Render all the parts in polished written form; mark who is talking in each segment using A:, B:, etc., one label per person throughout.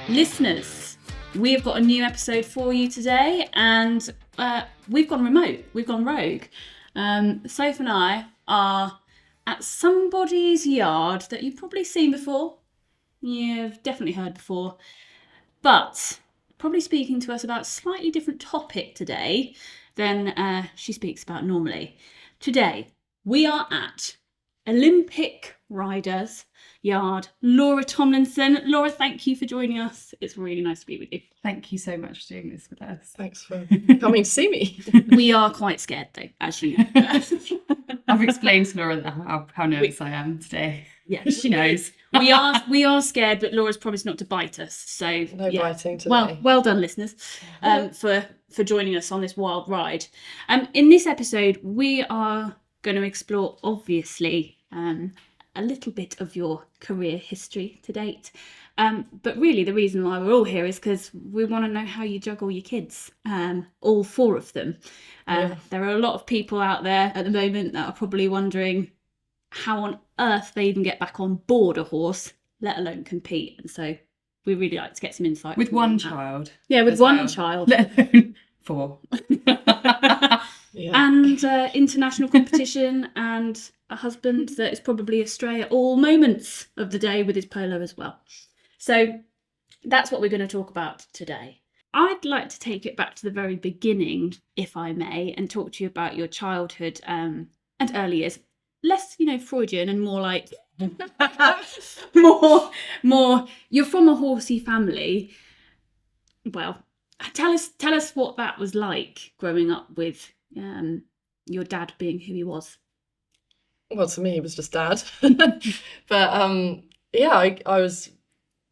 A: Listeners, we have got a new episode for you today, and we've gone remote, we've gone rogue. Soph and I are at somebody's yard that you've probably seen before, you've definitely heard before, but probably speaking to us about a slightly different topic today than she speaks about normally. Today, we are at Olympic riders yard, Laura Tomlinson. Laura, thank you for joining us. It's really nice to be with you.
B: Thank you so much for doing this with us.
C: Thanks for coming to see me.
A: We are quite scared though, as you know.
B: I've explained to Laura how nervous I am today.
A: Yeah,
B: she knows.
A: we are scared, but Laura's promised not to bite us. So
C: no biting today.
A: Well done, listeners, for joining us on this wild ride. In this episode, we are going to explore, obviously, a little bit of your career history to date. But really the reason why we're all here is because we want to know how you juggle your kids, all four of them. There are a lot of people out there at the moment that are probably wondering how on earth they even get back on board a horse, let alone compete. And so we really like to get some insight.
B: With one child.
A: Yeah, with one child.
B: Let alone four.
C: Yeah.
A: And international competition, and a husband that is probably astray at all moments of the day with his polo as well. So that's what we're going to talk about today. I'd like to take it back to the very beginning, if I may, and talk to you about your childhood and early years. Less, Freudian, and more like more. You're from a horsey family. Well, tell us what that was like growing up with your dad being who he was.
C: Well, to me, he was just dad. But I was,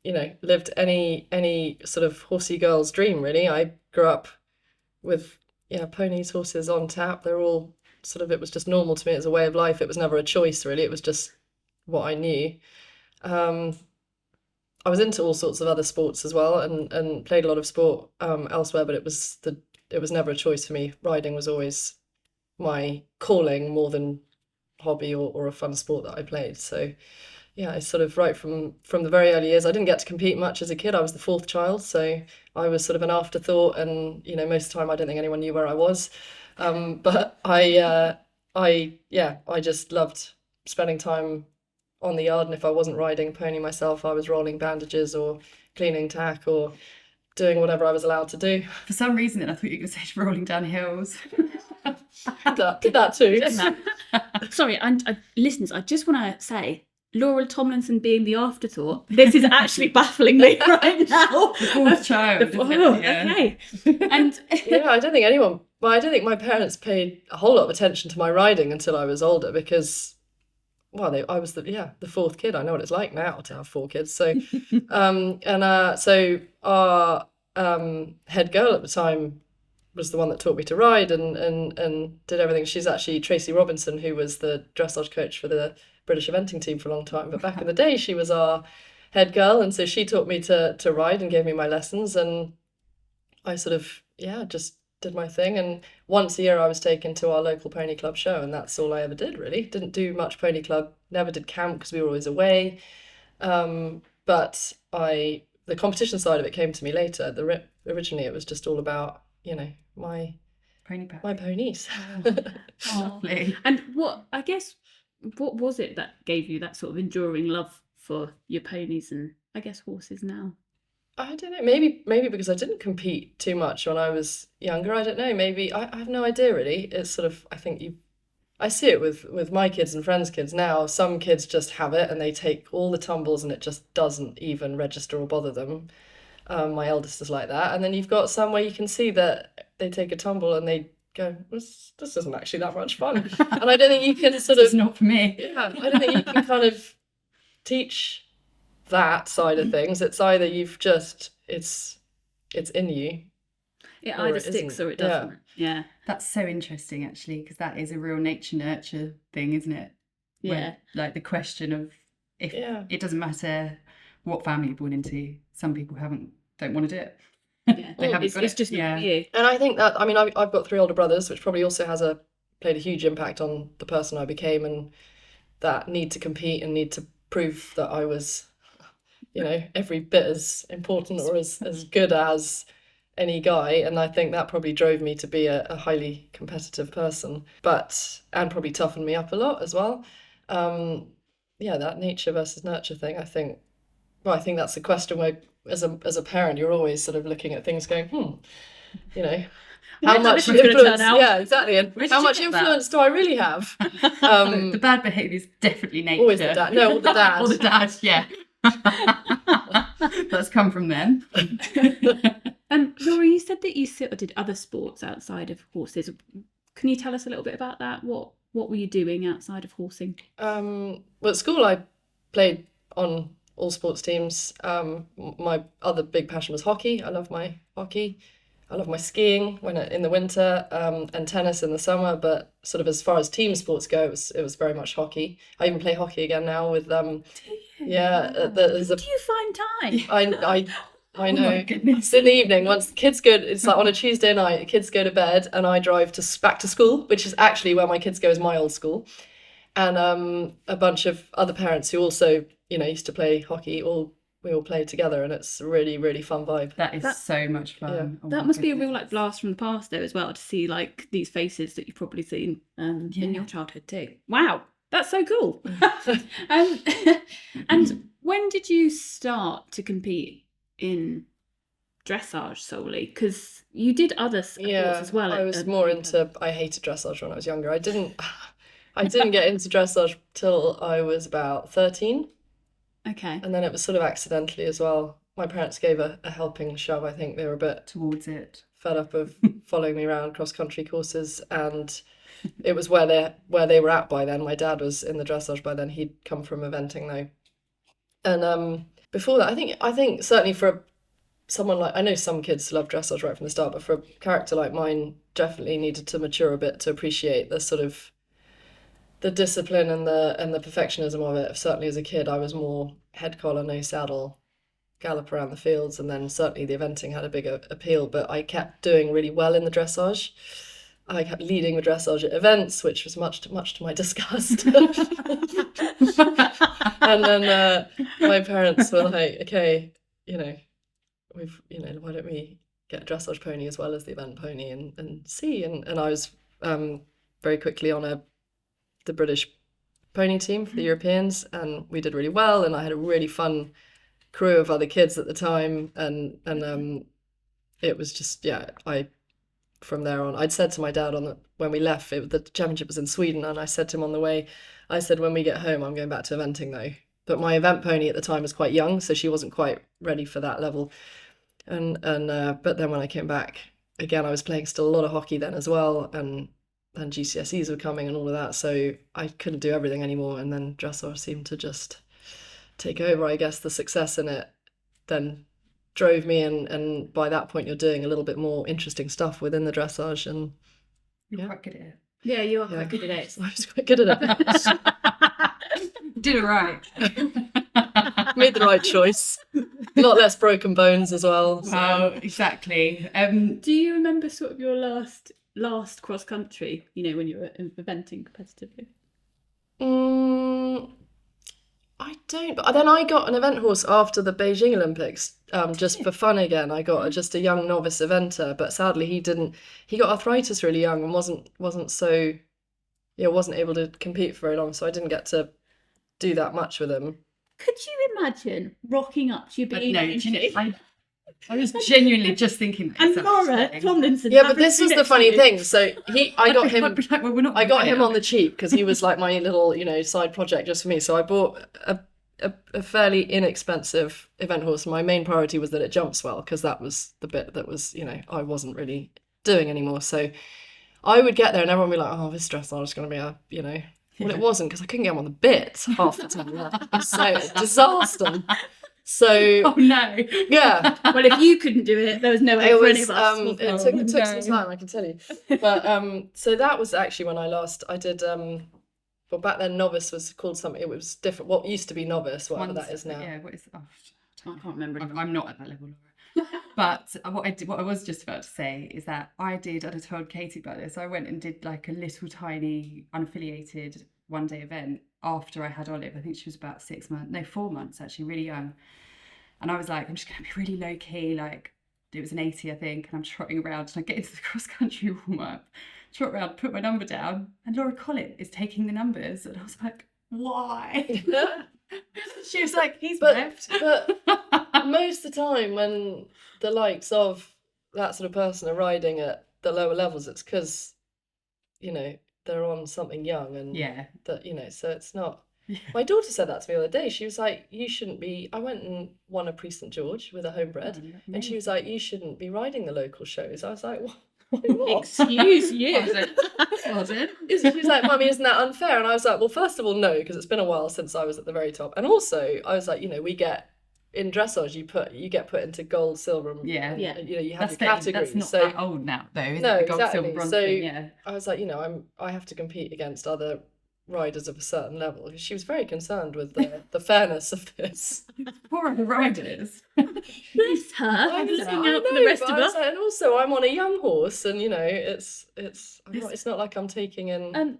C: lived any sort of horsey girl's dream, really. I grew up with, ponies, horses on tap. They're all sort of, it was just normal to me as a way of life. It was never a choice, really. It was just what I knew. I was into all sorts of other sports as well, and played a lot of sport elsewhere, but it was never a choice for me. Riding was always my calling more than hobby or a fun sport that I played. So yeah, I sort of right from the very early years. I didn't get to compete much as a kid. I was the fourth child, so I was sort of an afterthought, and most of the time I don't think anyone knew where I was. But I just loved spending time on the yard, and if I wasn't riding a pony myself, I was rolling bandages or cleaning tack or doing whatever I was allowed to do.
B: For some reason, then I thought you were going to say rolling down hills.
C: Did that too.
A: Sorry, and listeners, I just want to say, Laura Tomlinson being the afterthought, this is actually baffling me right now.
B: The fourth child.
A: Okay. And
C: I don't think my parents paid a whole lot of attention to my riding until I was older, because I was the fourth kid. I know what it's like now to have four kids. So so our head girl at the time was the one that taught me to ride and did everything. She's actually Tracy Robinson, who was the dressage coach for the British eventing team for a long time. But back in the day, she was our head girl, and so she taught me to ride and gave me my lessons, and I sort of just did my thing. And once a year I was taken to our local pony club show, and that's all I ever did, really. Didn't do much pony club, never did camp because we were always away. But the competition side of it came to me later. Originally it was just all about my ponies.
B: Lovely.
A: And what was it that gave you that sort of enduring love for your ponies and I guess horses now?
C: I don't know, maybe because I didn't compete too much when I was younger. I don't know, maybe I have no idea, really. It's sort of, I see it with my kids and friends' kids now. Some kids just have it and they take all the tumbles and it just doesn't even register or bother them. My eldest is like that. And then you've got some where you can see that they take a tumble and they go, this isn't actually that much fun. And I don't think you can sort of...
B: It's not for me.
C: Yeah, I don't think you can kind of teach that side of things. It's either it's in you.
A: It either sticks or it doesn't. Yeah.
B: That's so interesting, actually, because that is a real nature nurture thing, isn't it?
A: Yeah.
B: Where, like the question of if it doesn't matter what family you're born into, some people don't want to do it.
A: Yeah. It's just not for you.
C: And I think that, I've got 3 older brothers, which probably also played a huge impact on the person I became, and that need to compete and need to prove that I was every bit as important or as good as any guy, and I think that probably drove me to be a highly competitive person, and probably toughened me up a lot as well. That nature versus nurture thing, I think that's a question where as a parent you're always sort of looking at things going, how much influence, yeah, exactly, and how much influence do I really have?
B: The bad behaviour is definitely nature.
C: Always the dad. No, or the dad.
B: Or the dad, yeah. That's come from them.
A: Laura, you said that you sort of did other sports outside of horses. Can you tell us a little bit about that? What were you doing outside of horsing?
C: Well, at school I played on all sports teams. My other big passion was hockey. I love my hockey. I love my skiing in the winter, and tennis in the summer. But sort of as far as team sports go, it was very much hockey. I even play hockey again now with yeah.
A: Do you find time?
C: I know. It's in the evening once the kids go. It's like on a Tuesday night. The kids go to bed, and I drive back to school, which is actually where my kids go, is my old school, and a bunch of other parents who also used to play hockey. We all play together, and it's a really, really fun vibe.
B: That is so much fun.
C: Yeah.
B: Oh,
A: that must be a real blast from the past though as well, to see like these faces that you've probably seen in your childhood too. Wow, that's so cool. And when did you start to compete in dressage solely? Because you did other sports as well.
C: I was more into. I hated dressage when I was younger. I didn't get into dressage till I was about 13.
A: Okay.
C: And then it was sort of accidentally as well. My parents gave a helping shove. I think they were a bit
B: towards it,
C: fed up of following me around cross-country courses, and it was where they were at by then. My dad was in the dressage by then. He'd come from eventing though. And before that, I think certainly for someone like, I know some kids love dressage right from the start, but for a character like mine, definitely needed to mature a bit to appreciate the sort of the discipline and the perfectionism of it. Certainly as a kid, I was more head collar, no saddle, gallop around the fields, and then certainly the eventing had a bigger appeal, but I kept doing really well in the dressage. I kept leading the dressage at events, which was much to my disgust. And then my parents were like, okay, why don't we get a dressage pony as well as the event pony and see? And I was very quickly on the British pony team for the Europeans, and we did really well, and I had a really fun crew of other kids at the time, and it was just from there on, I'd said to my dad when we left, the championship was in Sweden, and I said to him on the way, I said, when we get home I'm going back to eventing though. But my event pony at the time was quite young, so she wasn't quite ready for that level, and but then when I came back again, I was playing still a lot of hockey then as well, and GCSEs were coming and all of that, so I couldn't do everything anymore, and then dressage seemed to just take over. I guess the success in it then drove me, and by that point you're doing a little bit more interesting stuff within the dressage, and
B: you're quite good at it.
A: Yeah, you are quite good at it.
C: I was quite good at it.
B: Did it right.
C: Made the right choice. A lot less broken bones as well. So.
B: Oh, exactly.
A: Do you remember sort of your last cross country, when you were eventing competitively?
C: I don't, but then I got an event horse after the Beijing Olympics, just for fun again. I got just a young novice eventer, but sadly he got arthritis really young and wasn't able to compete for very long, so I didn't get to do that much with him.
A: Could you imagine rocking up to your Beijing?
B: I was genuinely just thinking that.
A: And Laura Tomlinson.
C: Yeah, but this was the funny thing. So I got him on the cheap because he was like my little, side project just for me. So I bought a fairly inexpensive event horse. My main priority was that it jumps well, because that was the bit that was, I wasn't really doing anymore. So I would get there and everyone would be like, oh, this dressage is going to be a, well, it wasn't, because I couldn't get him on the bit half the time. It was so disaster. So
B: oh no,
C: yeah.
A: Well, if you couldn't do it, there was no way for any of us.
C: It took some time, I can tell you. But so that was actually when I did. Well, back then novice was called something. It was different. What used to be novice, whatever that is now.
B: Yeah, what is? Oh,
A: I can't remember.
B: I'm not at that level, Laura. But what I was just about to say is that I told Katie about this. I went and did like a little tiny unaffiliated one-day event after I had Olive. I think she was about 4 months actually, really young. And I was like, I'm just going to be really low key, like it was an 80, I think, and I'm trotting around, and I get into the cross country warm up, trot around, put my number down, and Laura Collett is taking the numbers, and I was like, why? She was like, he's left.
C: But most of the time when the likes of that sort of person are riding at the lower levels, it's because, you know, they're on something young and that, you know, so it's not. My daughter said that to me the other day. She was like, you shouldn't be. I went and won a Prix St George with a homebred, and she was like, you shouldn't be riding the local shows. I was like, why not?
A: Excuse you.
C: She was like, Mummy, isn't that unfair? And I was like, well, first of all, no, because it's been a while since I was at the very top. And also, I was like, you know, we get in dressage, you get put into gold, silver, and you know, you have your categories.
B: That's not that old now, though, is
C: no,
B: it? The gold,
C: exactly.
B: silver, bronze
C: So
B: thing,
C: I was like, you know, I have to compete against other riders of a certain level. She was very concerned with the fairness of this.
B: Poor riders.
A: Bless her. I'm looking out for the rest of us.
C: Like, and also, I'm on a young horse, and you know, it's not like I'm taking in.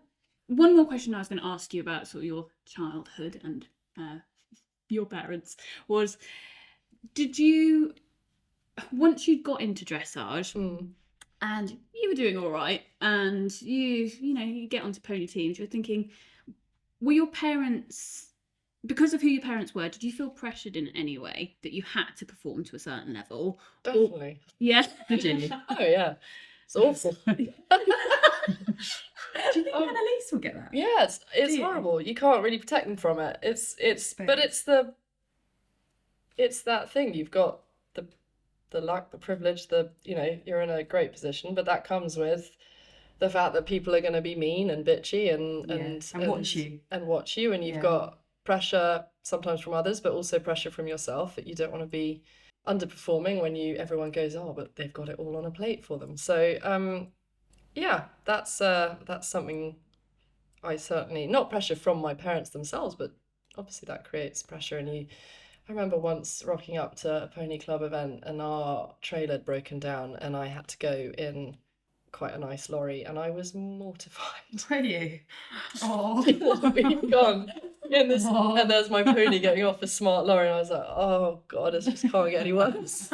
A: One more question I was going to ask you about sort of your childhood and your parents was, did you, once you got into dressage and you were doing all right, and you know, you get onto pony teams, you're thinking, were your parents, because of who your parents were, did you feel pressured in any way that you had to perform to a certain level?
C: Definitely.
A: Yeah.
B: Did you?
C: Oh yeah, it's awful.
B: Do you think Annalise will get that?
C: Yeah, it's horrible. You can't really protect them from it. But it's that thing. You've got the luck, the privilege, you know, you're in a great position, but that comes with the fact that people are going to be mean and bitchy and watch you, and you've got pressure sometimes from others, but also pressure from yourself that you don't want to be underperforming when everyone goes, oh, but they've got it all on a plate for them. So that's something I certainly, not pressure from my parents themselves, but obviously that creates pressure. And I remember once rocking up to a pony club event and our trailer had broken down and I had to go in quite a nice lorry and I was mortified.
B: Were you? Oh.
C: We'd gone in this, and there's my pony getting off a smart lorry and I was like, oh God, it just can't get any worse.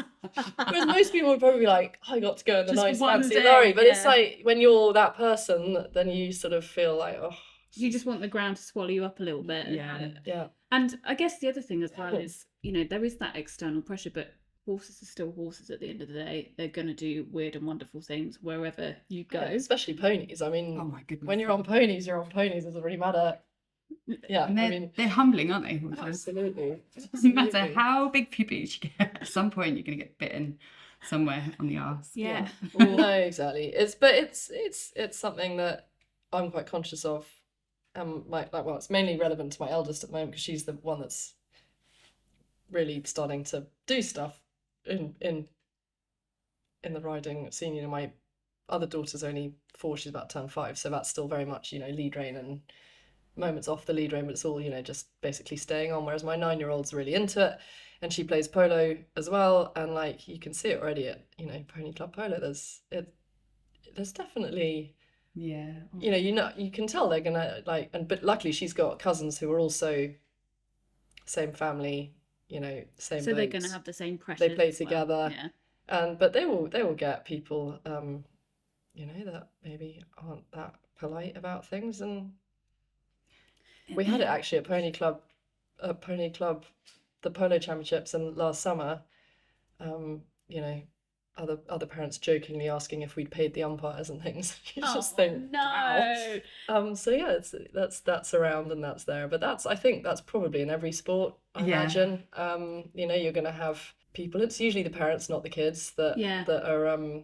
C: Whereas most people would probably be like, I got to go in the nice fancy lorry, but it's like when you're that person, then you sort of feel like, oh.
A: You just want the ground to swallow you up a little bit.
C: Yeah.
A: And I guess the other thing as well is, you know, there is that external pressure, but horses are still horses at the end of the day. They're going to do weird and wonderful things wherever you go.
C: Yeah, especially ponies. I mean,
B: oh my goodness,
C: when you're on ponies, you're on ponies. It doesn't really matter. Yeah,
B: and they're humbling, aren't they?
C: Absolutely.
B: It doesn't matter how big puppies you get. At some point, you're going to get bitten somewhere on the arse.
A: Yeah.
C: No, exactly. It's something that I'm quite conscious of. It's mainly relevant to my eldest at the moment because she's the one that's really starting to do stuff in the riding scene. You know, my other daughter's only 4, she's about to turn 5, so that's still very much, you know, lead rein and moments off the lead rein, but it's all, you know, just basically staying on. Whereas my 9-year-old's really into it, and she plays polo as well, and like you can see it already at, you know, Pony Club Polo. There's definitely, you know, you can tell they're gonna like, but luckily she's got cousins who are also same family, you know, same.
A: So they're going to have the same pressure.
C: They play together,
A: yeah.
C: But they will get people, you know, that maybe aren't that polite about things. And we had it actually at Pony Club, the polo championships, and last summer, you know, other parents jokingly asking if we'd paid the umpires and things. You just think,
A: no.
C: Wow. So yeah, that's around and that's there. But I think that's probably in every sport, I imagine. You know, you're going to have people. It's usually the parents, not the kids, that are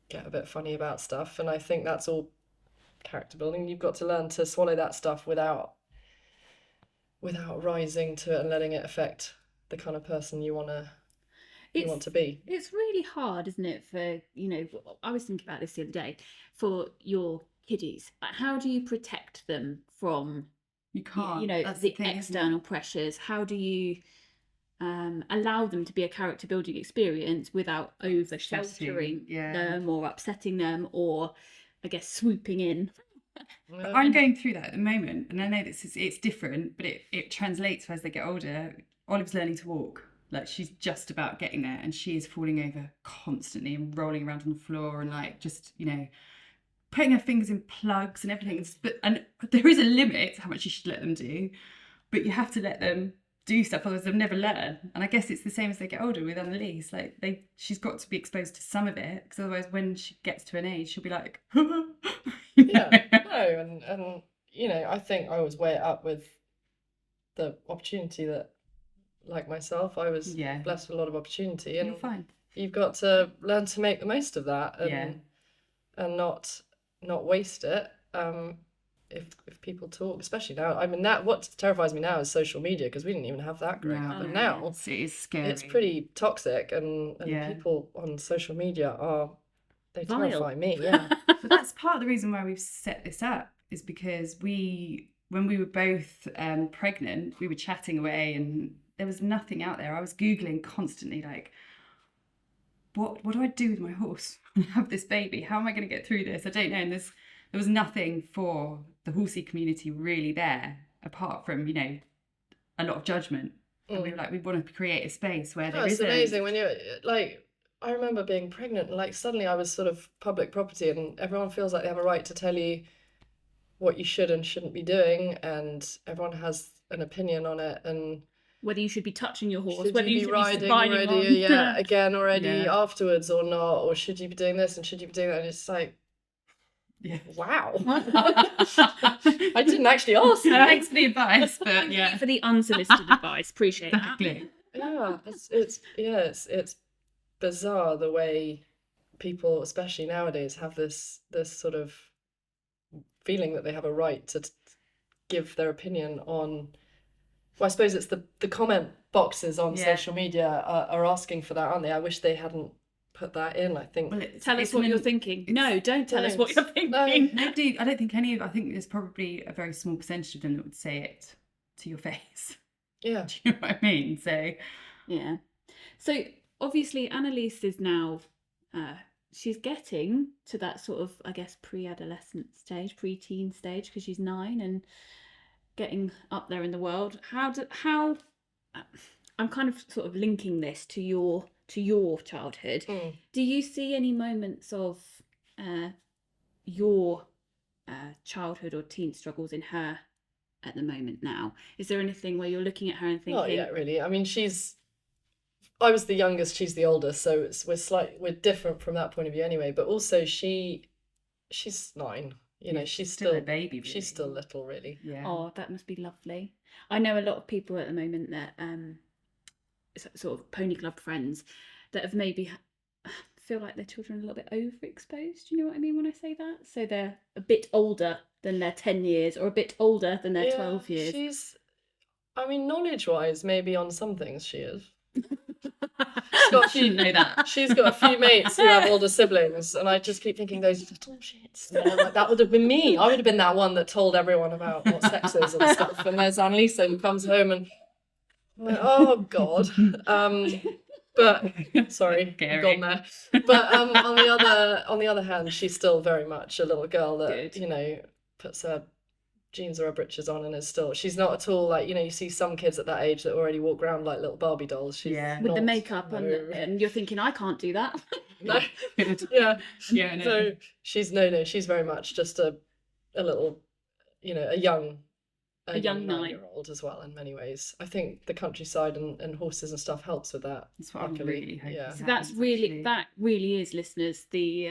C: get a bit funny about stuff. And I think that's all character building. You've got to learn to swallow that stuff without rising to it and letting it affect the kind of person you want to be.
A: It's really hard, isn't it, for, you know, I was thinking about this the other day, for your kiddies. Like, how do you protect them from,
B: you can't,
A: you know, the external pressures? How do you allow them to be a character building experience without over sheltering them or upsetting them or, I guess, swooping in?
B: But I'm going through that at the moment, and I know it's different, but it translates as they get older. Olive's learning to walk, Like, she's just about getting there, and she is falling over constantly and rolling around on the floor and like just, you know, putting her fingers in plugs and everything. And there is a limit to how much you should let them do, but you have to let them do stuff, otherwise they'll never learn. And I guess it's the same as they get older with Annalise. Like, she's got to be exposed to some of it, because otherwise when she gets to an age, she'll be like,
C: Yeah, no, and you know, I think I always weigh it up with the opportunity that, like myself, I was blessed with a lot of opportunity, and
B: you're fine.
C: You've got to learn to make the most of that, and not waste it. If people talk, especially now, I mean, that what terrifies me now is social media, because we didn't even have that growing up, and now
B: it is scary.
C: It's pretty toxic, and people on social media they terrify me. Yeah.
B: But that's part of the reason why we've set this up, is because when we were both pregnant, we were chatting away and there was nothing out there. I was Googling constantly, like, what do I do with my horse when I have this baby? How am I going to get through this? I don't know. And there was nothing for the horsey community really there, apart from, you know, a lot of judgment. And we were like, we want to create a space where there isn't.
C: It's amazing when you're like, I remember being pregnant and like suddenly I was sort of public property, and everyone feels like they have a right to tell you what you should and shouldn't be doing, and everyone has an opinion on it, and
A: whether you should be touching your horse,
C: should
A: whether
C: you
A: you
C: be
A: should be
C: riding already,
A: on.
C: already afterwards or not, or should you be doing this and should you be doing that, and it's like, wow. I didn't actually ask.
B: Thanks for the advice, but
A: Thank you for the unsolicited advice. Appreciate
B: exactly.
A: that.
C: It's bizarre the way people, especially nowadays, have this sort of feeling that they have a right to give their opinion on. Well, I suppose it's the comment boxes on social media are asking for that, aren't they? I wish they hadn't put that in. I think.
A: Well, tell us what you're thinking. No, don't tell us what you're thinking.
B: Nobody. I don't think any of. I think there's probably a very small percentage of them that would say it to your face.
C: Yeah.
B: Do you know what I mean? So.
A: Yeah. So obviously, Annalise is now. She's getting to that sort of, I guess, pre-adolescent stage, pre-teen stage, because she's 9 and getting up there in the world. How I'm kind of sort of linking this to your childhood. Do you see any moments of your childhood or teen struggles in her at the moment now? Is there anything where you're looking at her and thinking,
C: not yet really? I mean, I was the youngest, she's the oldest, so we're different from that point of view anyway, but also she's 9. You know, she's still
B: a baby. Really.
C: She's still little, really.
B: Yeah.
A: Oh, that must be lovely. I know a lot of people at the moment that sort of pony club friends that have maybe feel like their children are a little bit overexposed. Do you know what I mean when I say that? So they're a bit older than their 10 years or a bit older than their 12 years.
C: I mean, knowledge-wise, maybe on some things she is.
B: Shouldn't know that.
C: She's got a few mates who have older siblings, and I just keep thinking those little shits. You know, like, that would have been me. I would have been that one that told everyone about what sex is and stuff. And there's Annalise who comes home and I'm like, oh god. But sorry, I've gone there. But on the other hand, she's still very much a little girl that you know puts her jeans or her breeches on and is still. She's not at all like, you know, you see some kids at that age that already walk around like little Barbie dolls. She's
A: with the makeup and you're thinking, I can't do that.
C: No. No. So she's she's very much just a little, you know, a young 9-year-old as well in many ways. I think the countryside and horses and stuff helps with that.
B: That's what I'm really hoping.
C: Yeah.
A: So that really is, listeners, the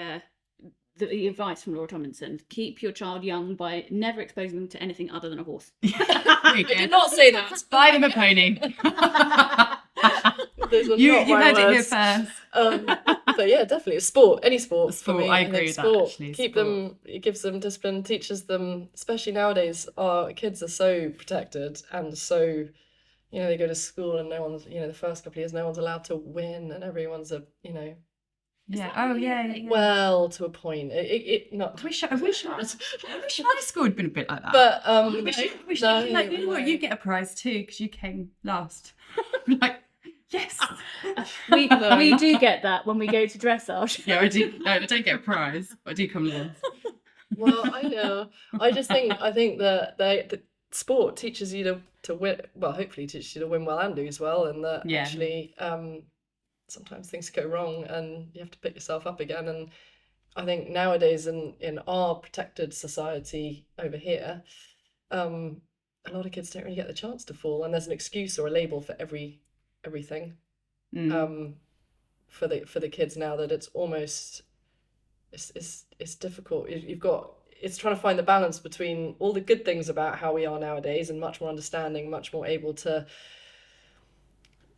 A: advice from Laura Tomlinson: keep your child young by never exposing them to anything other than a horse.
C: I did not say that.
B: Buy them a pony. You heard it here first.
C: But yeah, definitely a sport, any sport. For me,
B: I agree with that. Actually,
C: keep them. It gives them discipline, teaches them. Especially nowadays, our kids are so protected and so, you know, they go to school and no one's, you know, the first couple of years, no one's allowed to win and everyone's a, you know.
B: Yeah. Oh, yeah.
C: Well, to a point. Not.
B: I wish high school had been a bit like that.
C: But
B: I wish like, you know what, you get a prize too because you came last. Like, yes.
A: We do get that when we go to dressage.
B: Yeah, I do. No, I don't get a prize, but I do come last.
C: Well, I know. I think that sport teaches you to win. Well, hopefully teaches you to win well and lose well, and that
B: Yeah.
C: actually sometimes things go wrong and you have to pick yourself up again. And I think nowadays in our protected society over here, a lot of kids don't really get the chance to fall, and there's an excuse or a label for everything. For the kids now, that it's almost it's difficult. It's trying to find the balance between all the good things about how we are nowadays and much more understanding, much more able to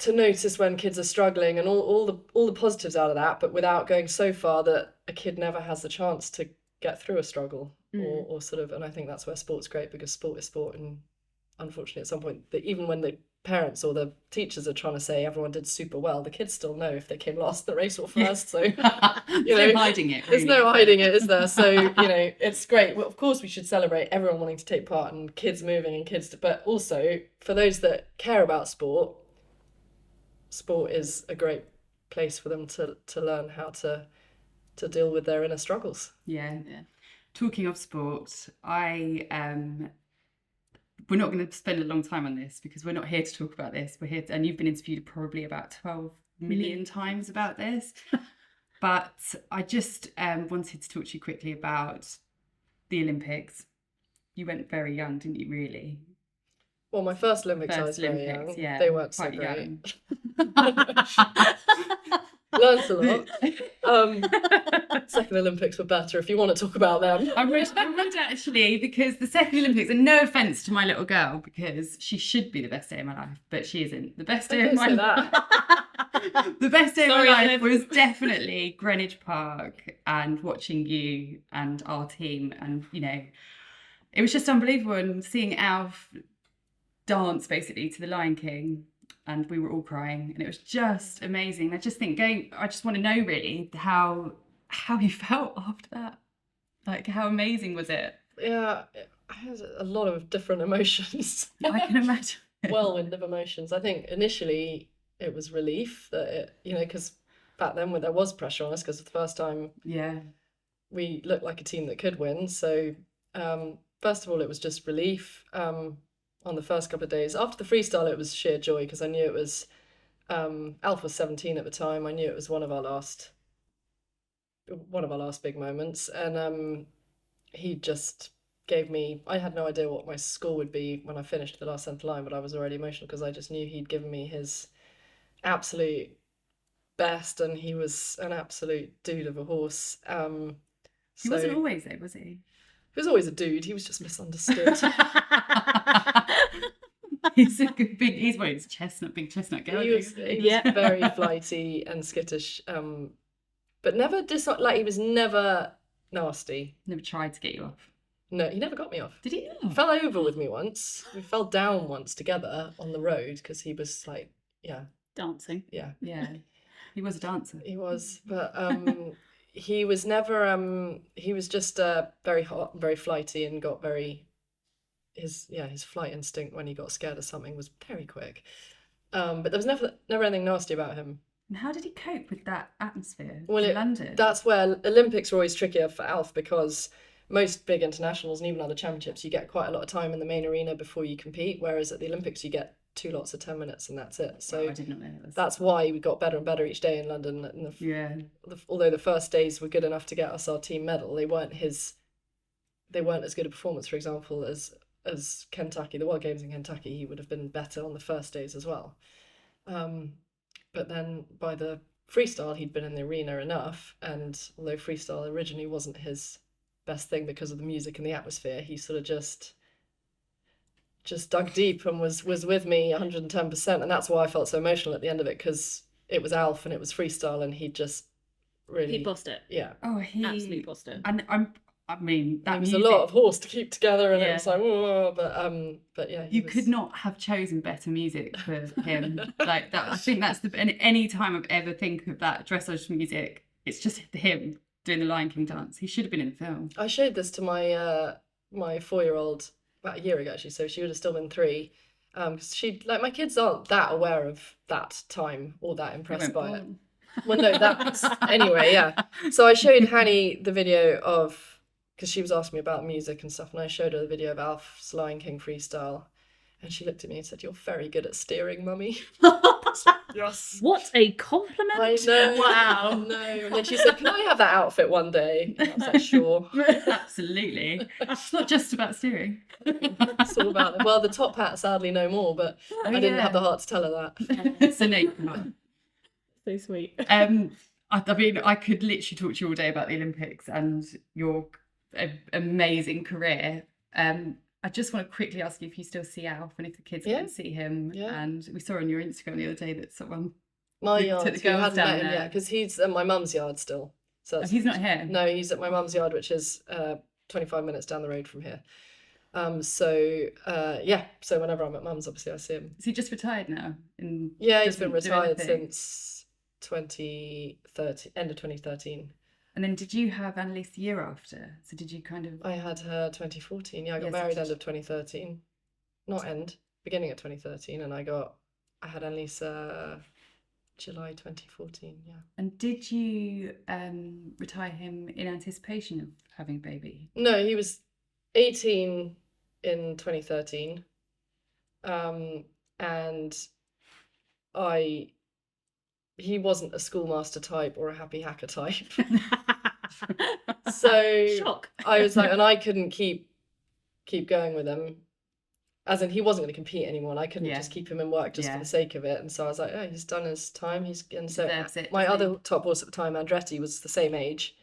C: notice when kids are struggling and all the positives out of that, but without going so far that a kid never has the chance to get through a struggle or sort of. And I think that's where sport's great, because sport is sport, and unfortunately at some point, even when the parents or the teachers are trying to say everyone did super well, the kids still know if they came last in the race or first. So
B: no hiding it.
C: There's no hiding it, is there? So it's great. Well, of course we should celebrate everyone wanting to take part and kids moving and but also for those that care about sport is a great place for them to learn how to deal with their inner struggles.
B: Yeah. Talking of sport, we're not going to spend a long time on this because we're not here to talk about this. We're here and you've been interviewed probably about 12 million times about this. But I just wanted to talk to you quickly about the Olympics. You went very young, didn't you, really?
C: Well, my first Olympics, I was very young.
B: Yeah,
C: they weren't so
B: quite
C: great. Learned a lot. Second Olympics were better, if you want to talk about them.
B: I would actually, because the second Olympics, and no offence to my little girl, because she should be the best day of my life, but she isn't. The best day of my life. The best day of my life was definitely Greenwich Park and watching you and our team, and it was just unbelievable, and seeing Alf dance basically to the Lion King. And we were all crying, and it was just amazing. I just want to know really how you felt after that. Like, how amazing was it?
C: Yeah, I had a lot of different emotions.
B: I can imagine.
C: Whirlwind of emotions. I think initially it was relief that because back then there was pressure on us, because for the first time we looked like a team that could win. So first of all, it was just relief. On the first couple of days after the freestyle, it was sheer joy, because I knew it was Alf was 17 at the time. I knew it was one of our last big moments, and he just gave me, I had no idea what my score would be when I finished the last centre line, but I was already emotional because I just knew he'd given me his absolute best, and he was an absolute dude of a horse.
B: He wasn't always though, was he?
C: He was always a dude. He was just misunderstood.
B: He's a good big. He's one of his big chestnut girl.
C: He was very flighty and skittish, but never he was never nasty.
B: Never tried to get you off.
C: No, he never got me off.
B: Did he not?
C: He fell over with me once. We fell down once together on the road because he was
A: dancing.
C: Yeah.
B: He was a dancer.
C: He was, but he was never. He was just very hot, very flighty, and got very. His flight instinct when he got scared of something was very quick. But there was never anything nasty about him.
B: And how did he cope with that atmosphere
C: in
B: London?
C: That's where Olympics were always trickier for Alf, because most big internationals and even other championships, you get quite a lot of time in the main arena before you compete, whereas at the Olympics you get 2 lots of 10 minutes and that's it. So
B: I did not know that.
C: That's why we got better and better each day in London. And although the first days were good enough to get us our team medal, they weren't as good a performance, for example, as Kentucky, the World Games in Kentucky. He would have been better on the first days as well. But then by the freestyle, he'd been in the arena enough, and although freestyle originally wasn't his best thing because of the music and the atmosphere, he sort of just dug deep and was with me 110%, and that's why I felt so emotional at the end of it, because it was Alf and it was freestyle, and he just really...
A: He bossed it.
C: Yeah.
B: Oh, he...
A: absolutely bossed it.
B: And I mean, that
C: it was
B: music,
C: a lot of horse to keep together, and it was like, whoa, but yeah.
B: You could not have chosen better music for him. Like that, I think that's any time I've ever think of that dressage music, it's just him doing the Lion King dance. He should have been in the film.
C: I showed this to my my 4-year-old about a year ago, actually, so she would have still been 3. Because my kids aren't that aware of that time or that impressed by it. Well, no, that's anyway, yeah. So I showed Hanny the video of, because she was asking me about music and stuff, and I showed her the video of Alf's Lion King freestyle, and she looked at me and said, "You're very good at steering, mummy." Yes.
A: What a compliment!
C: I know.
B: Wow.
C: I know. And then she said, "Can I have that outfit one day?" And I was like, "Sure."
B: Absolutely. It's not just about steering.
C: It's all about it. Well, the top hat, sadly, no more, but I didn't have the heart to tell her that.
B: So no, you can't.
A: So sweet.
B: I mean, I could literally talk to you all day about the Olympics and your amazing career. I just want to quickly ask you if you still see Alf and if the kids can see him.
C: Yeah.
B: And we saw on your Instagram the other day that someone
C: My
B: took
C: yard.
B: the
C: You
B: girls
C: hadn't
B: down
C: met him
B: there.
C: yet, because he's at my mum's yard still. So
B: Oh, he's not here.
C: No, he's at my mum's yard, which is 25 minutes down the road from here. So whenever I'm at mum's, obviously I see him.
B: Is he just retired now?
C: Yeah, he's been
B: doesn't do
C: retired
B: anything?
C: since 2013, end of 2013.
B: And then did you have Annalise the year after? So did you kind of...
C: I had her 2014. Yeah, I got
B: Yes,
C: married
B: did
C: end of 2013. Not end, beginning of 2013, and I had Annalise July 2014. Yeah.
B: And did you retire him in anticipation of having a baby?
C: No, he was 18 in 2013, and he wasn't a schoolmaster type or a happy hacker type. So
A: Shock.
C: I was like, and I couldn't keep going with him. As in, he wasn't going to compete anymore, and I couldn't just keep him in work just for the sake of it. And so I was like, oh, he's done his time. And so my other top horse at the time, Andretti, was the same age.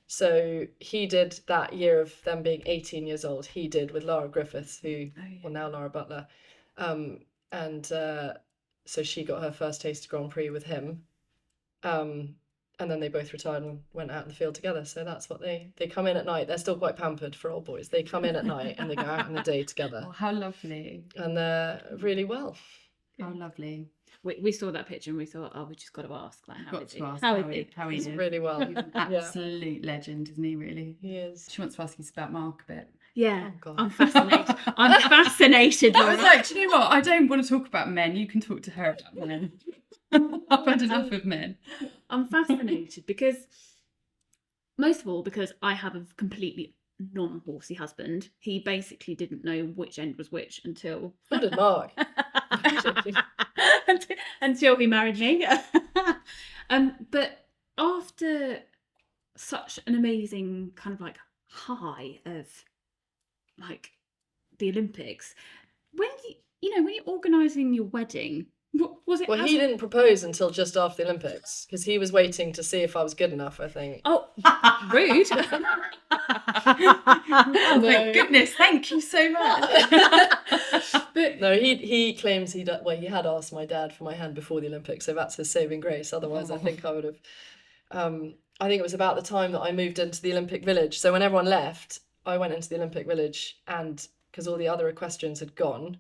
C: So he did that year of them being 18 years old. He did with Laura Griffiths, well, now Laura Butler. So she got her first taste of Grand Prix with him. And then they both retired and went out in the field together. So that's what they come in at night. They're still quite pampered for old boys. They come in at night and they go out in the day together.
B: Oh, how lovely.
C: And they're really well.
B: How lovely.
A: We saw that picture and we thought, oh, we just got to ask. Like, how is he?
B: How he
C: He's
B: is.
C: really well.
B: He's an absolute legend, isn't he, really?
C: He is.
B: She wants to ask you about Mark a bit.
A: Yeah,
C: Oh, God.
A: I'm fascinated. I'm fascinated.
B: I was like, do you know what? I don't want to talk about men. You can talk to her about men. I've had enough of men.
A: I'm fascinated because, most of all, because I have a completely non-horsey husband. He basically didn't know which end was which until...
C: So did Mark.
A: until he married me. But after such an amazing kind of like high of like the Olympics, when when you're organising your wedding, was it?
C: Well, he didn't propose until just after the Olympics because he was waiting to see if I was good enough, I think.
A: Oh, rude.
B: Oh, thank goodness. Thank you so much.
C: But no, he claims he had asked my dad for my hand before the Olympics, so that's his saving grace. Otherwise, I think I would have. I think it was about the time that I moved into the Olympic Village. So when everyone left, I went into the Olympic Village, and because all the other equestrians had gone,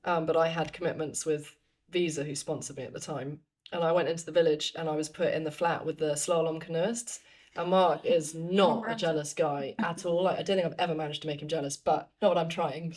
C: but I had commitments with Visa, who sponsored me at the time, and I went into the village and I was put in the flat with the slalom canoeists. And Mark is not a jealous guy at all. Like, I don't think I've ever managed to make him jealous, but not what I'm trying.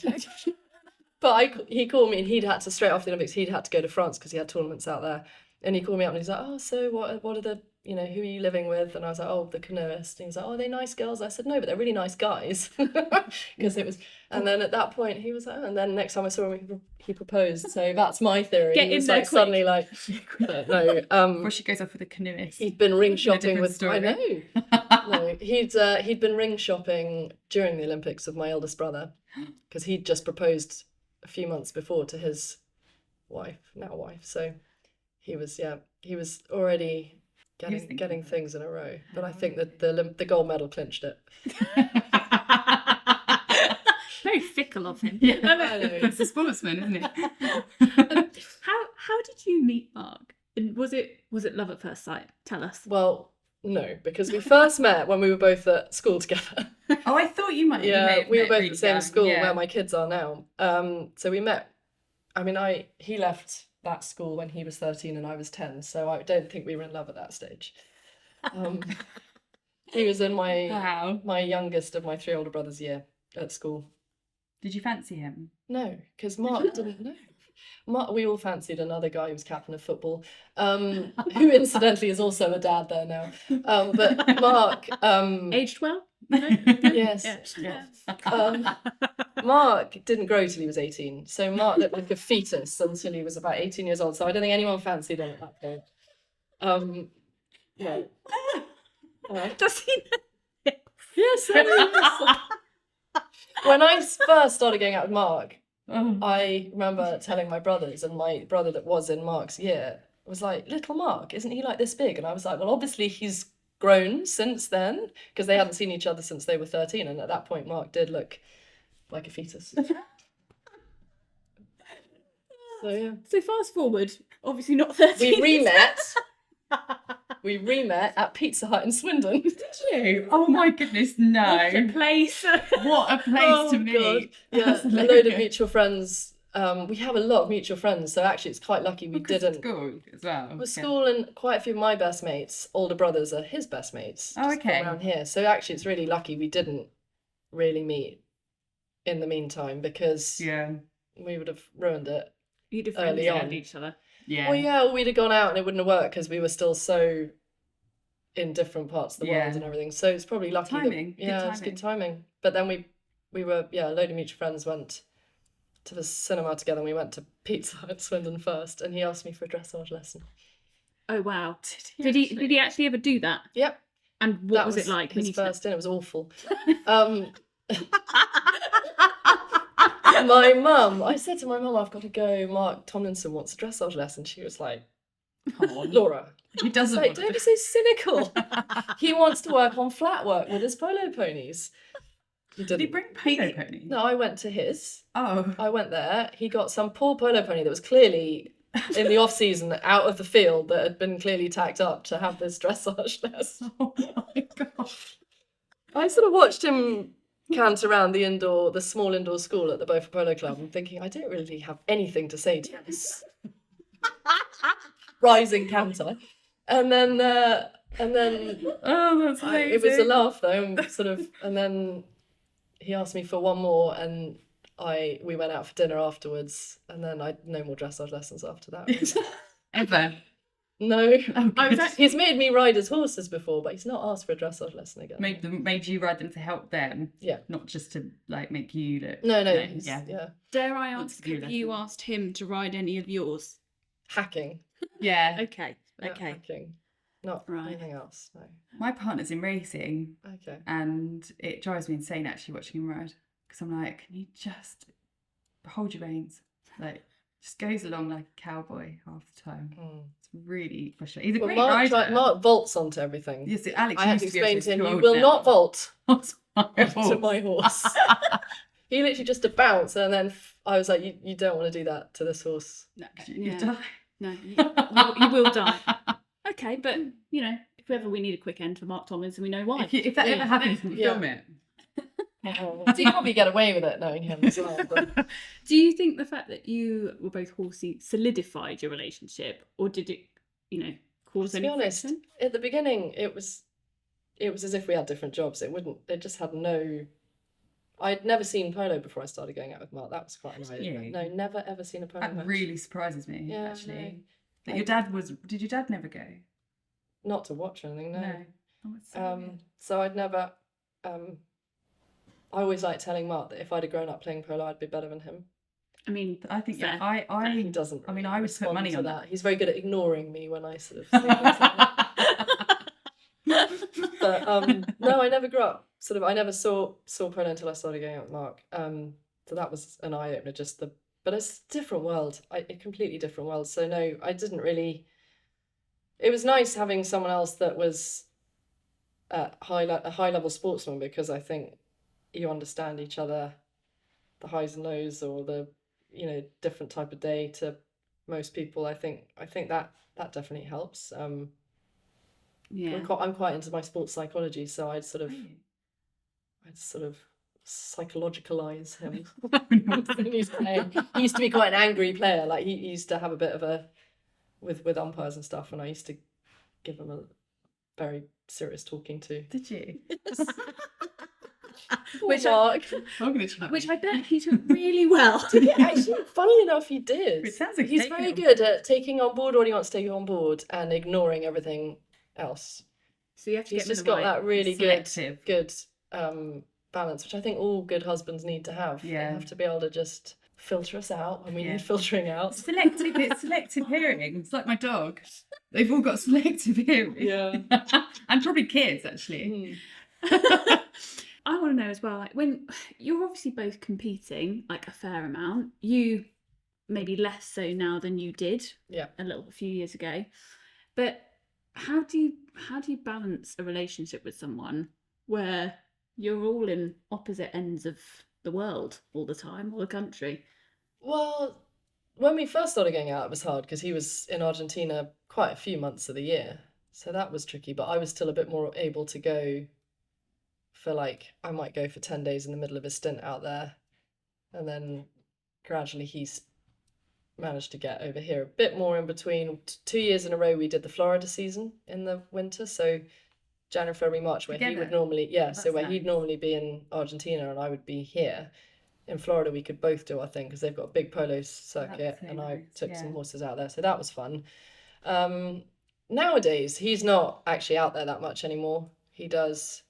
C: But he called me, and he'd had to, straight after the Olympics, he'd had to go to France because he had tournaments out there. And he called me up and he's like, oh, so what are the, who are you living with? And I was like, oh, the canoeists. And he was like, oh, are they nice girls? I said, no, but they're really nice guys. Because it was, and then at that point he was like, oh, and then next time I saw him, he proposed. So that's my theory.
A: Get
C: he was
A: in there
C: like suddenly like, no.
B: Before she goes off with a canoeist.
C: He'd been ring shopping with,
B: story.
C: I know. No, he'd been ring shopping during the Olympics with my eldest brother because he'd just proposed a few months before to his now wife. So he was already getting things in a row. But I think that the gold medal clinched it.
A: Very fickle of him.
B: Yeah, I know. It's a sportsman, isn't it?
A: How did you meet Mark? And was it love at first sight? Tell us.
C: Well, no, because we first met when we were both at school together.
B: Oh, I thought you might.
C: Yeah, we were both
B: really
C: at the same
B: young.
C: school
B: Yeah.
C: where my kids are now. So we met. I mean, he left that school when he was 13 and I was 10, so I don't think we were in love at that stage. He was in my youngest of my 3 older brothers' year at school.
B: Did you fancy him?
C: No, because Mark didn't know. We all fancied another guy who was captain of football, who incidentally is also a dad there now. But Mark,
A: Aged well?
C: yes,
A: Yeah.
C: Mark didn't grow till he was 18. So Mark looked like a fetus until he was about 18 years old. So I don't think anyone fancied him at that point. No.
A: Does he?
C: Yes, yes. When I first started going out with Mark, I remember telling my brothers, and my brother that was in Mark's year was like, "Little Mark, isn't he like this big?" And I was like, "Well, obviously he's grown since then," because they hadn't seen each other since they were 13, and at that point Mark did look like a fetus. So yeah.
A: So fast forward, obviously not 13.
C: We re-met at Pizza Hut in Swindon.
B: Did you? Oh my goodness, no.
A: What a place.
B: What a place to meet.
C: God. Yeah,
B: That's
C: a load of
B: hilarious.
C: mutual friends. We have a lot of mutual friends, so actually it's quite lucky we
B: Because
C: didn't.
B: school as well.
C: With school, and quite a few of my best mates, older brothers, are his best mates.
B: Oh,
C: just from
B: okay.
C: around here. So actually it's really lucky we didn't really meet in the meantime, because
B: Yeah.
C: we would have ruined it.
A: You'd have
C: Early
A: friends
C: on.
A: each other.
B: Yeah.
C: Well, yeah, we'd have gone out and it wouldn't have worked because we were still so in different parts of the world
B: Yeah.
C: and everything. So it's probably lucky.
B: Timing.
C: That, yeah, it's good timing. But then we were, a load of mutual friends went to the cinema together, and we went to Pizza Hut at Swindon first, and he asked me for a dressage lesson.
A: Oh wow. Did he actually ever do that?
C: Yep.
A: And what was it like?
C: His
A: when you
C: first dinner was awful. My mum, I said to my mum, "I've got to go. Mark Tomlinson wants a dressage lesson." She was like,
B: Come on.
C: "Laura,
B: He doesn't
C: like,
B: want
C: don't
B: to.
C: be so cynical. He wants to work on flat work with his polo ponies." He
B: Did he
C: didn't.
B: bring polo pony?
C: No, I went to his.
B: Oh.
C: I went there. He got some poor polo pony that was clearly in the off season out of the field, that had been clearly tacked up to have this dressage lesson.
B: Oh my gosh.
C: I sort of watched him cant around the small indoor school at the Beaufort Polo Club, and thinking, I don't really have anything to say to this rising canter. And then
B: Oh, that's amazing.
C: it was a laugh though, and then he asked me for one more, and we went out for dinner afterwards, and then I no more dressage lessons after that.
B: Ever.
C: No.
B: Oh,
C: He's made me ride his horses before, but he's not asked for a dressage lesson again.
B: made you ride them to help them.
C: Yeah.
B: Not just to like make you look.
C: No.
B: Yeah.
A: Dare I
B: That's
A: ask
B: a good
A: if you
B: lesson.
A: asked him to ride any of yours?
C: Hacking.
B: Yeah.
A: Okay.
C: Not
A: Okay.
C: hacking. Not
A: Right.
C: anything else. No.
B: My partner's in racing,
C: Okay.
B: and it drives me insane actually watching him ride, because I'm like, can you just hold your reins? Like, just goes along like a cowboy half the time. It's really frustrating. He's a
C: Well,
B: great rider.
C: Mark vaults onto everything.
B: Yes, Alex
C: I had to
B: used to be able
C: explain to him,
B: he's too
C: you
B: old
C: will
B: now.
C: not vault
B: Onto my
C: onto
B: horse.
C: my horse. He literally just a bounce, and then I was like, you don't want to do that to this horse.
A: No,
B: You
A: yeah.
B: die.
A: No, you will die. Okay, but you know, if ever we need a quick end for Mark Tomlinson, we know why.
B: If that ever happens, can you
C: Yeah.
B: film it?
C: So you probably get away with it knowing him as well. But
A: Do you think the fact that you were both horsey solidified your relationship, or did it, cause
C: to
A: any
C: be honest,
A: friction?
C: at the beginning, it was as if we had different jobs. It just had no. I'd never seen polo before I started going out with Mark. That was quite an eye.
B: Yeah.
C: No, never ever seen a polo
B: That
C: match.
B: really surprises me,
C: Yeah,
B: actually.
C: no.
B: That your dad was. Did your dad never go?
C: Not to watch or anything. No.
B: Oh, it's so weird.
C: So I'd never. I always liked telling Mark that if I'd have grown up playing polo, I'd be better than him.
A: I mean,
B: I think
A: fair.
C: He
B: I
C: doesn't.
B: I mean,
C: really
B: I would put
C: respond
B: money
C: to
B: on
C: that. He's very good at ignoring me when I sort of say things like that. But no, I never grew up. I never saw polo until I started going out with Mark. So that was an eye opener. But it's a different world. A completely different world. So no, I didn't really. It was nice having someone else that was a high level sportsman, because I think you understand each other, the highs and lows, or the different type of day to most people. I think that definitely helps.
A: yeah.
C: I'm quite into my sports psychology, so I'd sort of psychologicalize him when he's playing. He used to be quite an angry player. Like he used to have a bit of a with umpires and stuff, and I used to give him a very serious talking to.
B: Did you?
A: which
C: Mark.
B: I'm gonna try.
A: which I bet he took really well.
C: Yeah, actually, funny enough, he did.
B: It sounds like
C: He's
B: taking
C: very
B: it on
C: good at taking on board what he wants to take on board and ignoring everything else.
A: So you have to
C: He's
A: get
C: just
A: him in
C: got
A: the right.
C: that really
B: selective.
C: good balance, which I think all good husbands need to have.
B: Yeah.
C: They have to be able to just filter us out when we
B: Yeah.
C: need filtering out.
B: It's selective hearing. It's like my dog. They've all got selective hearing.
C: Yeah.
B: And probably kids, actually.
A: I want to know as well, like when you're obviously both competing, like a fair amount, you maybe less so now than you did
C: Yeah.
A: a few years ago. But how do you balance a relationship with someone where you're all in opposite ends of the world all the time, or the country?
C: Well, when we first started going out, it was hard because he was in Argentina quite a few months of the year. So that was tricky, but I was still a bit more able to go for I might go for 10 days in the middle of his stint out there. And then gradually he's managed to get over here a bit more in between. 2 years in a row, we did the Florida season in the winter. So January, February, March, where he would
B: Together?
C: normally, so
B: That's
C: where he'd
B: nice.
C: normally be in Argentina and I would be here. In Florida, we could both do our thing because they've got a big polo circuit,
B: so
C: and I
B: nice,
C: took some
B: yeah.
C: horses out there, so that was fun. Nowadays, he's not actually out there that much anymore. He does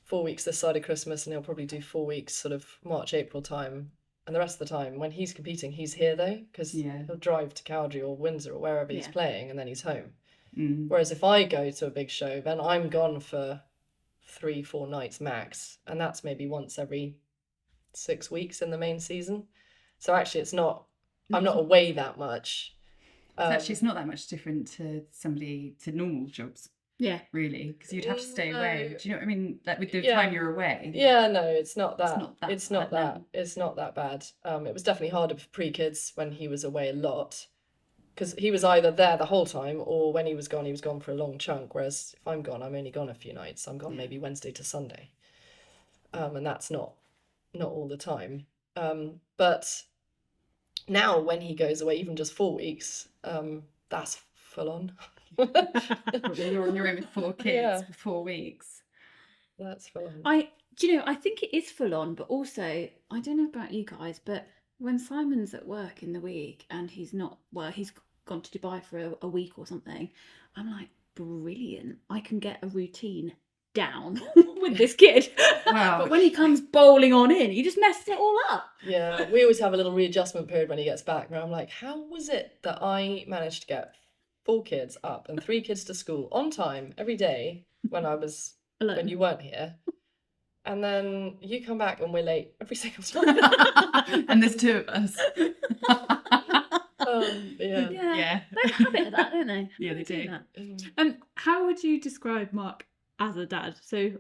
C: 4 weeks this side of Christmas, and he'll probably do 4 weeks sort of March, April time. And the rest of the time, when he's competing, he's here though, because he'll drive to Cowdrey or Windsor or wherever he's playing, and then he's home. Whereas if I go to a big show, then I'm gone for 3-4 nights max, and that's maybe once every 6 weeks in the main season. So actually I'm not away that much.
B: Actually, it's not that much different to normal jobs.
A: Yeah.
B: Really, because you'd have to stay away. Do you know what I mean? Like with the
C: Yeah.
B: time you're away.
C: Yeah, no, it's not that.
B: It's not that
C: It's not that bad. It was definitely harder for pre-kids when he was away a lot, because he was either there the whole time, or when he was gone for a long chunk. Whereas if I'm gone, I'm only gone a few nights. I'm gone maybe Wednesday to Sunday, and that's not all the time. But now when he goes away, even just 4 weeks, that's full on.
B: You're on your own with 4 kids for 4 weeks.
C: That's full on.
A: Do you know, I think it is full on, but also, I don't know about you guys, but when Simon's at work in the week and he's gone to Dubai for a week or something, I'm like, brilliant. I can get a routine down with this kid.
B: Wow.
A: But when he comes bowling on in, he just messes it all up.
C: Yeah, we always have a little readjustment period when he gets back, where I'm like, how was it that I managed to get 4 kids up and 3 kids to school on time every day when when you weren't here, and then you come back and we're late every single time.
B: And there's 2 of us.
A: Yeah. They have a bit of that, don't they?
B: Yeah, they do.
A: That. How would you describe Mark as a dad? So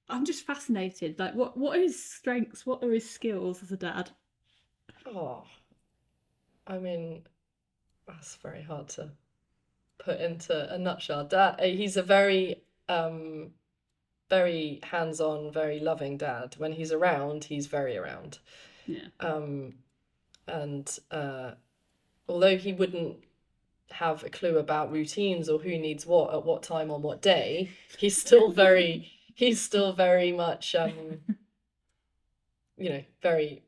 A: I'm just fascinated. Like, what are his strengths? What are his skills as a dad?
C: Oh, I mean, that's very hard to put into a nutshell. Dad, he's a very, very hands-on, very loving dad. When he's around, he's very around.
A: Yeah.
C: And although he wouldn't have a clue about routines or who needs what at what time on what day, he's still very much very,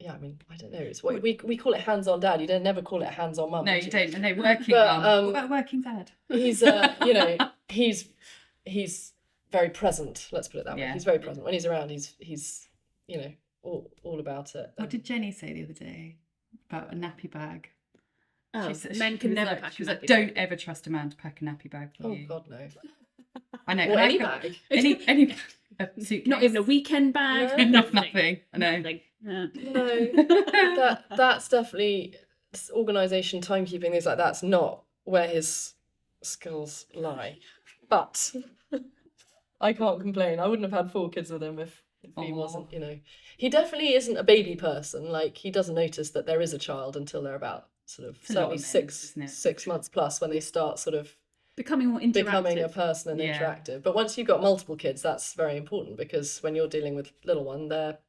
C: I mean, I don't know, it's what we call it, hands-on dad. You don't never call it hands-on mum.
B: No, you don't. No, working
C: But,
B: mum. What about working dad?
C: He's he's very present, let's put it that way. He's very present. When he's around, he's all about it.
B: What did Jenny say the other day about a nappy bag?
A: Oh,
B: She
A: men can never pack
B: she
A: a
B: was like,
A: nappy
B: don't
A: bag.
B: ever trust a man to pack a nappy bag for you.
C: Oh God, no.
B: I know.
C: Or any bag.
B: Any bag. A suitcase.
A: Not even a weekend bag.
C: No.
B: Nothing. I know.
A: Nothing. Yeah.
C: No, that's definitely organisation, timekeeping, things like that's not where his skills lie. But I can't complain. I wouldn't have had 4 kids with him if he wasn't. He definitely isn't a baby person. Like, he doesn't notice that there is a child until they're about sort of certainly six months plus, when they start sort of
A: Becoming more interactive.
C: becoming a person and interactive. But once you've got multiple kids, that's very important, because when you're dealing with little one, the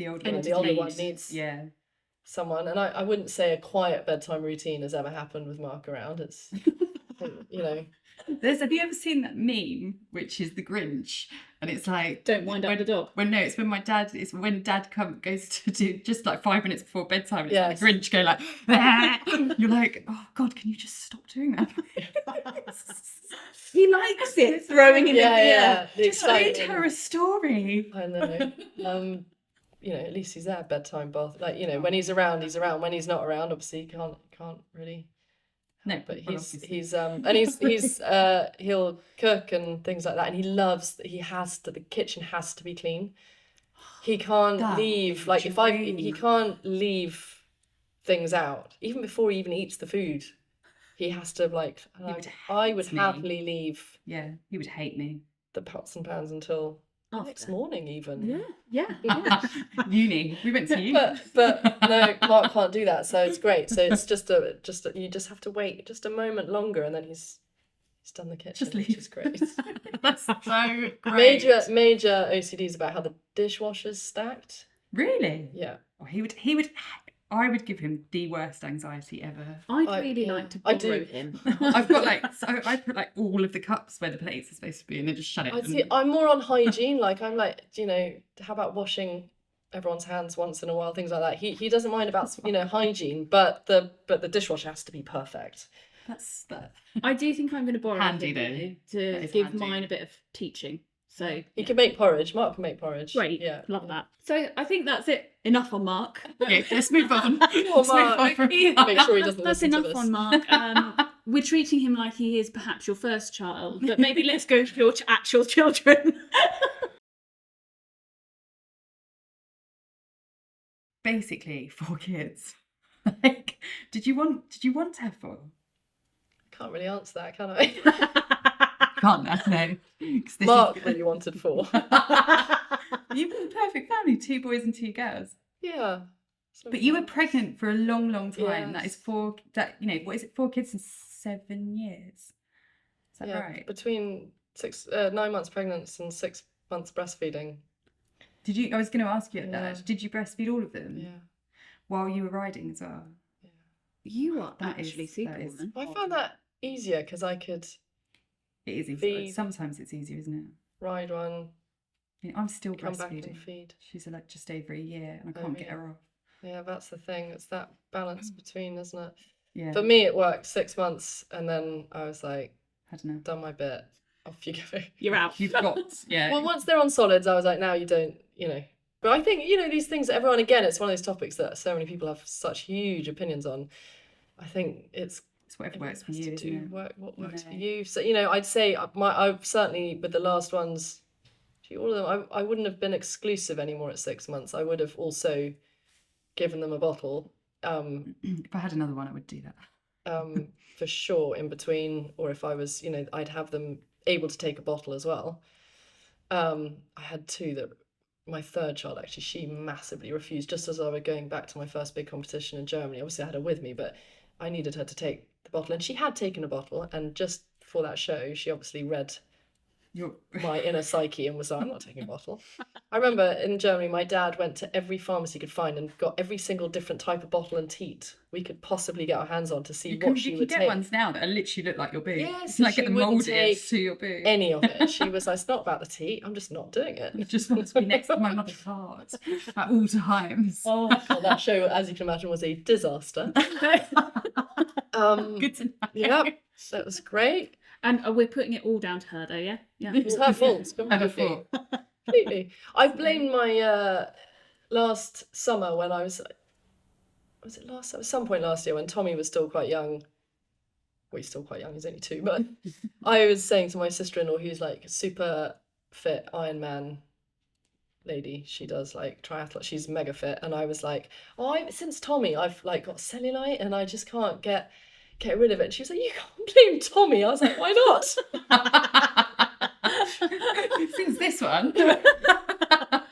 C: older one needs someone. And I wouldn't say a quiet bedtime routine has ever happened with Mark around. It's You know,
B: Have you ever seen that meme, which is the Grinch, and it's like
A: Don't wind up the dog.
B: It's when dad goes to do just like 5 minutes before bedtime. And
C: Yes.
B: it's like the Grinch go like, "Ah." You're like, oh God, can you just stop doing that?
A: He likes it, throwing him in the air.
C: the
B: Just read
C: excitement.
B: her a story.
C: I know. You know, at least he's there, bedtime bath. Like, you know, when he's around, he's around. When he's not around, obviously, he can't really.
B: No,
C: But
B: well,
C: he's he'll cook and things like that, and he loves that the kitchen has to be clean. He can't
B: That
C: leave,
B: is
C: like
B: dream.
C: he can't leave things out, even before he even eats the food. He has to like, I would
B: hate me.
C: happily leave
B: Yeah, he would hate me.
C: the pots and pans until the next morning even.
A: Yeah.
B: Uni. We went to uni.
C: But no, Mark can't do that, so it's great. So it's you just have to wait just a moment longer, and then he's done the kitchen,
B: Just leave.
C: which is great.
B: That's so great.
C: Major OCDs about how the dishwasher's stacked.
B: Really?
C: Yeah.
B: Oh, I would give him the worst anxiety ever.
A: I'd really like to
C: I
A: borrow
C: do.
A: him.
B: I've got I put like all of the cups where the plates are supposed to be and then just shut it.
C: I'm more on hygiene. Like I'm like, you know, how about washing everyone's hands once in a while, things like that. He doesn't mind about, you know, hygiene, but the dishwasher has to be perfect.
B: That's that.
A: I do think I'm going to borrow
B: Handy
A: him
B: though.
A: to
B: That is
A: give
B: handy.
A: mine a bit of teaching. So
C: He can make porridge. Mark can make porridge.
A: great,
C: Yeah.
A: love that. So I think that's it. Enough on Mark.
B: Okay, let's move on.
C: Mark.
B: Let's move on.
C: Make sure he doesn't
A: That's
C: listen to
A: enough
C: this.
A: on Mark. We're treating him like he is perhaps your first child, but maybe let's go to your actual children.
B: Basically, 4 kids. Like, did you want to have 4?
C: Can't really answer that, can I?
B: Can't no. 'Cause this
C: Mark really wanted 4.
B: You've got a perfect family, 2 boys and 2 girls.
C: Yeah.
B: But you were pregnant for a long, long time.
C: Yes.
B: That is 4. That, you know, what is it? 4 kids in 7 years. Is that
C: Yeah,
B: right?
C: between 9 months pregnancy and 6 months breastfeeding.
B: Did you? I was going to ask you that.
C: Yeah.
B: Did you breastfeed all of them?
C: Yeah.
B: While you were riding as well.
A: You are
B: That
A: actually
B: is-
A: super
B: that is-
A: woman.
C: I found that easier because I could
B: It is easy.
C: Feed.
B: Sometimes it's easier, isn't it?
C: ride one,
B: You know, I'm still
C: come back and
B: breastfeeding.
C: feed.
B: She's like just over a year, and I
C: Oh,
B: can't get
C: really?
B: her off.
C: Yeah, that's the thing. It's that balance between, isn't it?
B: Yeah,
C: For me, it worked 6 months, and then I was like,
B: I don't know.
C: done my bit. Off you go.
A: You're out.
B: You've got yeah.
C: Well, once they're on solids, I was like, now you don't, you know. But I think, you know, these things, everyone, again, it's one of those topics that so many people have such huge opinions on. I think it's
B: whatever works for
C: has
B: you,
C: to
B: isn't
C: do
B: it?
C: what works for
B: Yeah.
C: you. So, you know, I'd say I've certainly, with the last ones, all of them, I wouldn't have been exclusive anymore at 6 months. I would have also given them a bottle,
B: If I had another one, I would do that.
C: for sure, in between, or if I was, you know, I'd have them able to take a bottle as well. I had 2 that my third child, actually, she massively refused, just as I was going back to my first big competition in Germany. Obviously I had her with me, but I needed her to take the bottle, and she had taken a bottle, and just for that show she obviously read
B: You're
C: my inner psyche and was like, I'm not taking a bottle. I remember in Germany my dad went to every pharmacy he could find and got every single different type of bottle and teat we could possibly get our hands on to see what she
B: you
C: would
B: can get
C: take.
B: ones now that are literally look like your boob.
C: Yes,
B: Like
C: she
B: get them
C: wouldn't
B: moulded
C: take
B: to your boob.
C: Any of it. She was like, it's not about the teat, I'm just not doing it.
B: I just want to be next to my mother's heart at all times.
C: Oh, well, that show, as you can imagine, was a disaster.
B: Good to know.
C: Yeah, that was great.
A: And we're putting it all down to her, though, yeah? Yeah.
C: It was her fault. It's
B: Ever
C: completely.
B: thought?
C: Completely. I blamed my last summer when I was it last summer? Some point last year when Tommy was still quite young. Well, he's still quite young, he's only 2, but I was saying to my sister-in-law, who's like a super fit Ironman lady, she does like triathlon, she's mega fit, and I was like, since Tommy I've like got cellulite and I just can't get rid of it. And she was like, you can't blame Tommy. I was like, why not?
B: Since this one.
C: I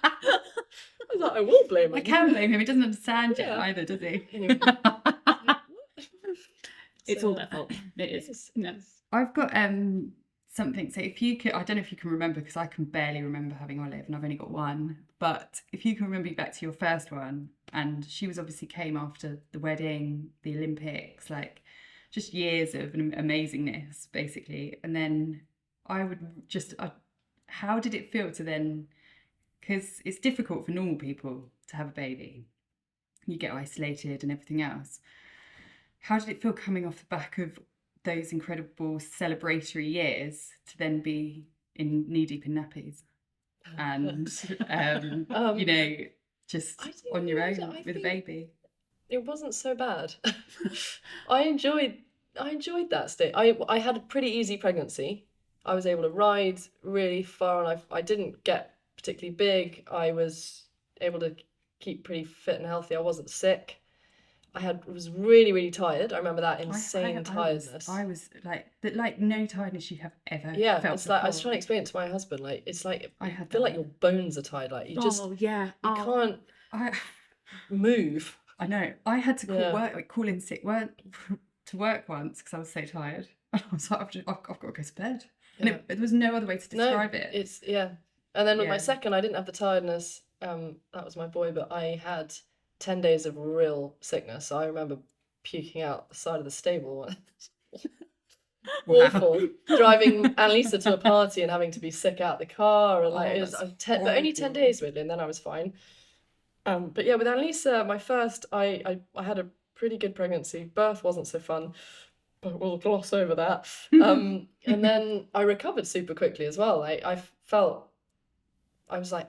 C: was like, I will blame him.
B: I can blame him. He doesn't understand it
C: Yeah.
B: either, does he?
C: Anyway.
A: It's all their fault. It is.
C: Yes,
A: No.
C: yes.
B: I've got something. So if you could, I don't know if you can remember because I can barely remember having Olive and I've only got one. But if you can remember back to your first one, and she was obviously came after the wedding, the Olympics, like just years of amazingness, basically. And then how did it feel to then, because it's difficult for normal people to have a baby. You get isolated and everything else. How did it feel coming off the back of those incredible celebratory years to then be knee deep in nappies and just on your own with a baby?
C: It wasn't so bad. I enjoyed that state. I had a pretty easy pregnancy. I was able to ride really far, and I didn't get particularly big. I was able to keep pretty fit and healthy. I wasn't sick. Was really, really tired. I remember that insane tiredness.
B: I was like no tiredness you have ever felt
C: it's like
B: before.
C: I was trying to explain it to my husband. Like, it's like I feel like your bones are tired. Like you can't move.
B: I know. I had to call in sick to work once because I was so tired. And I was like, I've got to go to bed. And there was no other way to describe it.
C: It's And then with my second, I didn't have the tiredness. That was my boy, but I had 10 days of real sickness. So I remember puking out the side of the stable. Awful. Driving Annalisa to a party and having to be sick out the car, and it was but only 10 days really, and then I was fine. But yeah, with Annalisa, my first, I had a pretty good pregnancy. Birth wasn't so fun, but we'll gloss over that. And then I recovered super quickly as well. I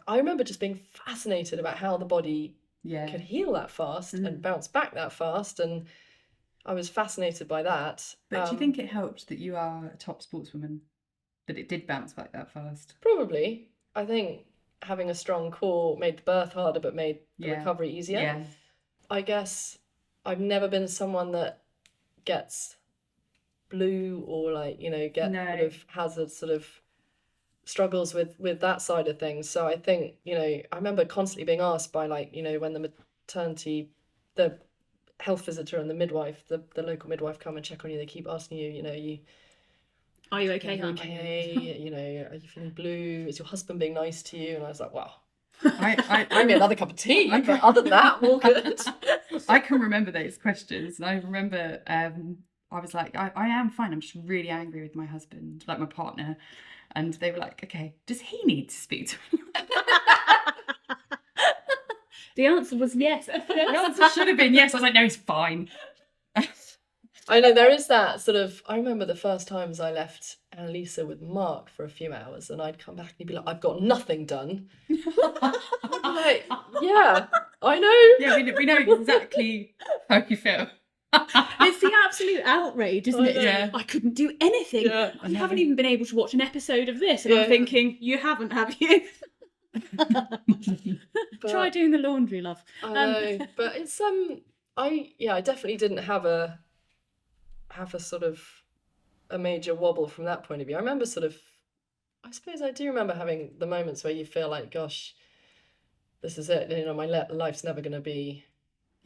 C: remember just being fascinated about how the body could heal that fast and bounce back that fast, and I was fascinated by that.
B: But do you think it helped that you are a top sportswoman, that it did bounce back that fast?
C: Probably. I think having a strong core made the birth harder, but made the recovery easier. Yeah. I guess I've never been someone that gets blue or has a sort of struggles with that side of things. So I think, I remember constantly being asked by when the health visitor and the midwife, the local midwife come and check on you, they keep asking you,
A: are you okay, honey?
C: Okay, are you feeling blue? Is your husband being nice to you? And I was like, wow. I made another cup of tea, but other than that, all good.
B: I can remember those questions, and I remember I was like, I am fine. I'm just really angry with my husband, like my partner. And they were like, okay, does he need to speak to me?
A: The answer was yes.
B: The answer should have been yes. I was like, no, he's fine.
C: I know there is that sort of, I remember the first times I left Annalisa with Mark for a few hours, and I'd come back and he'd be like, I've got nothing done. I'm like, yeah, I know.
B: Yeah, we know exactly how you feel.
A: It's the absolute outrage, isn't it?
B: Yeah.
A: I couldn't do anything.
C: Yeah.
A: You haven't even been able to watch an episode of this. And I'm thinking, you haven't, have you? Try doing the laundry, love.
C: I know, but it's I definitely didn't have a sort of a major wobble from that point of view. I remember I suppose I do remember having the moments where you feel like, gosh, this is it. My life's never going to be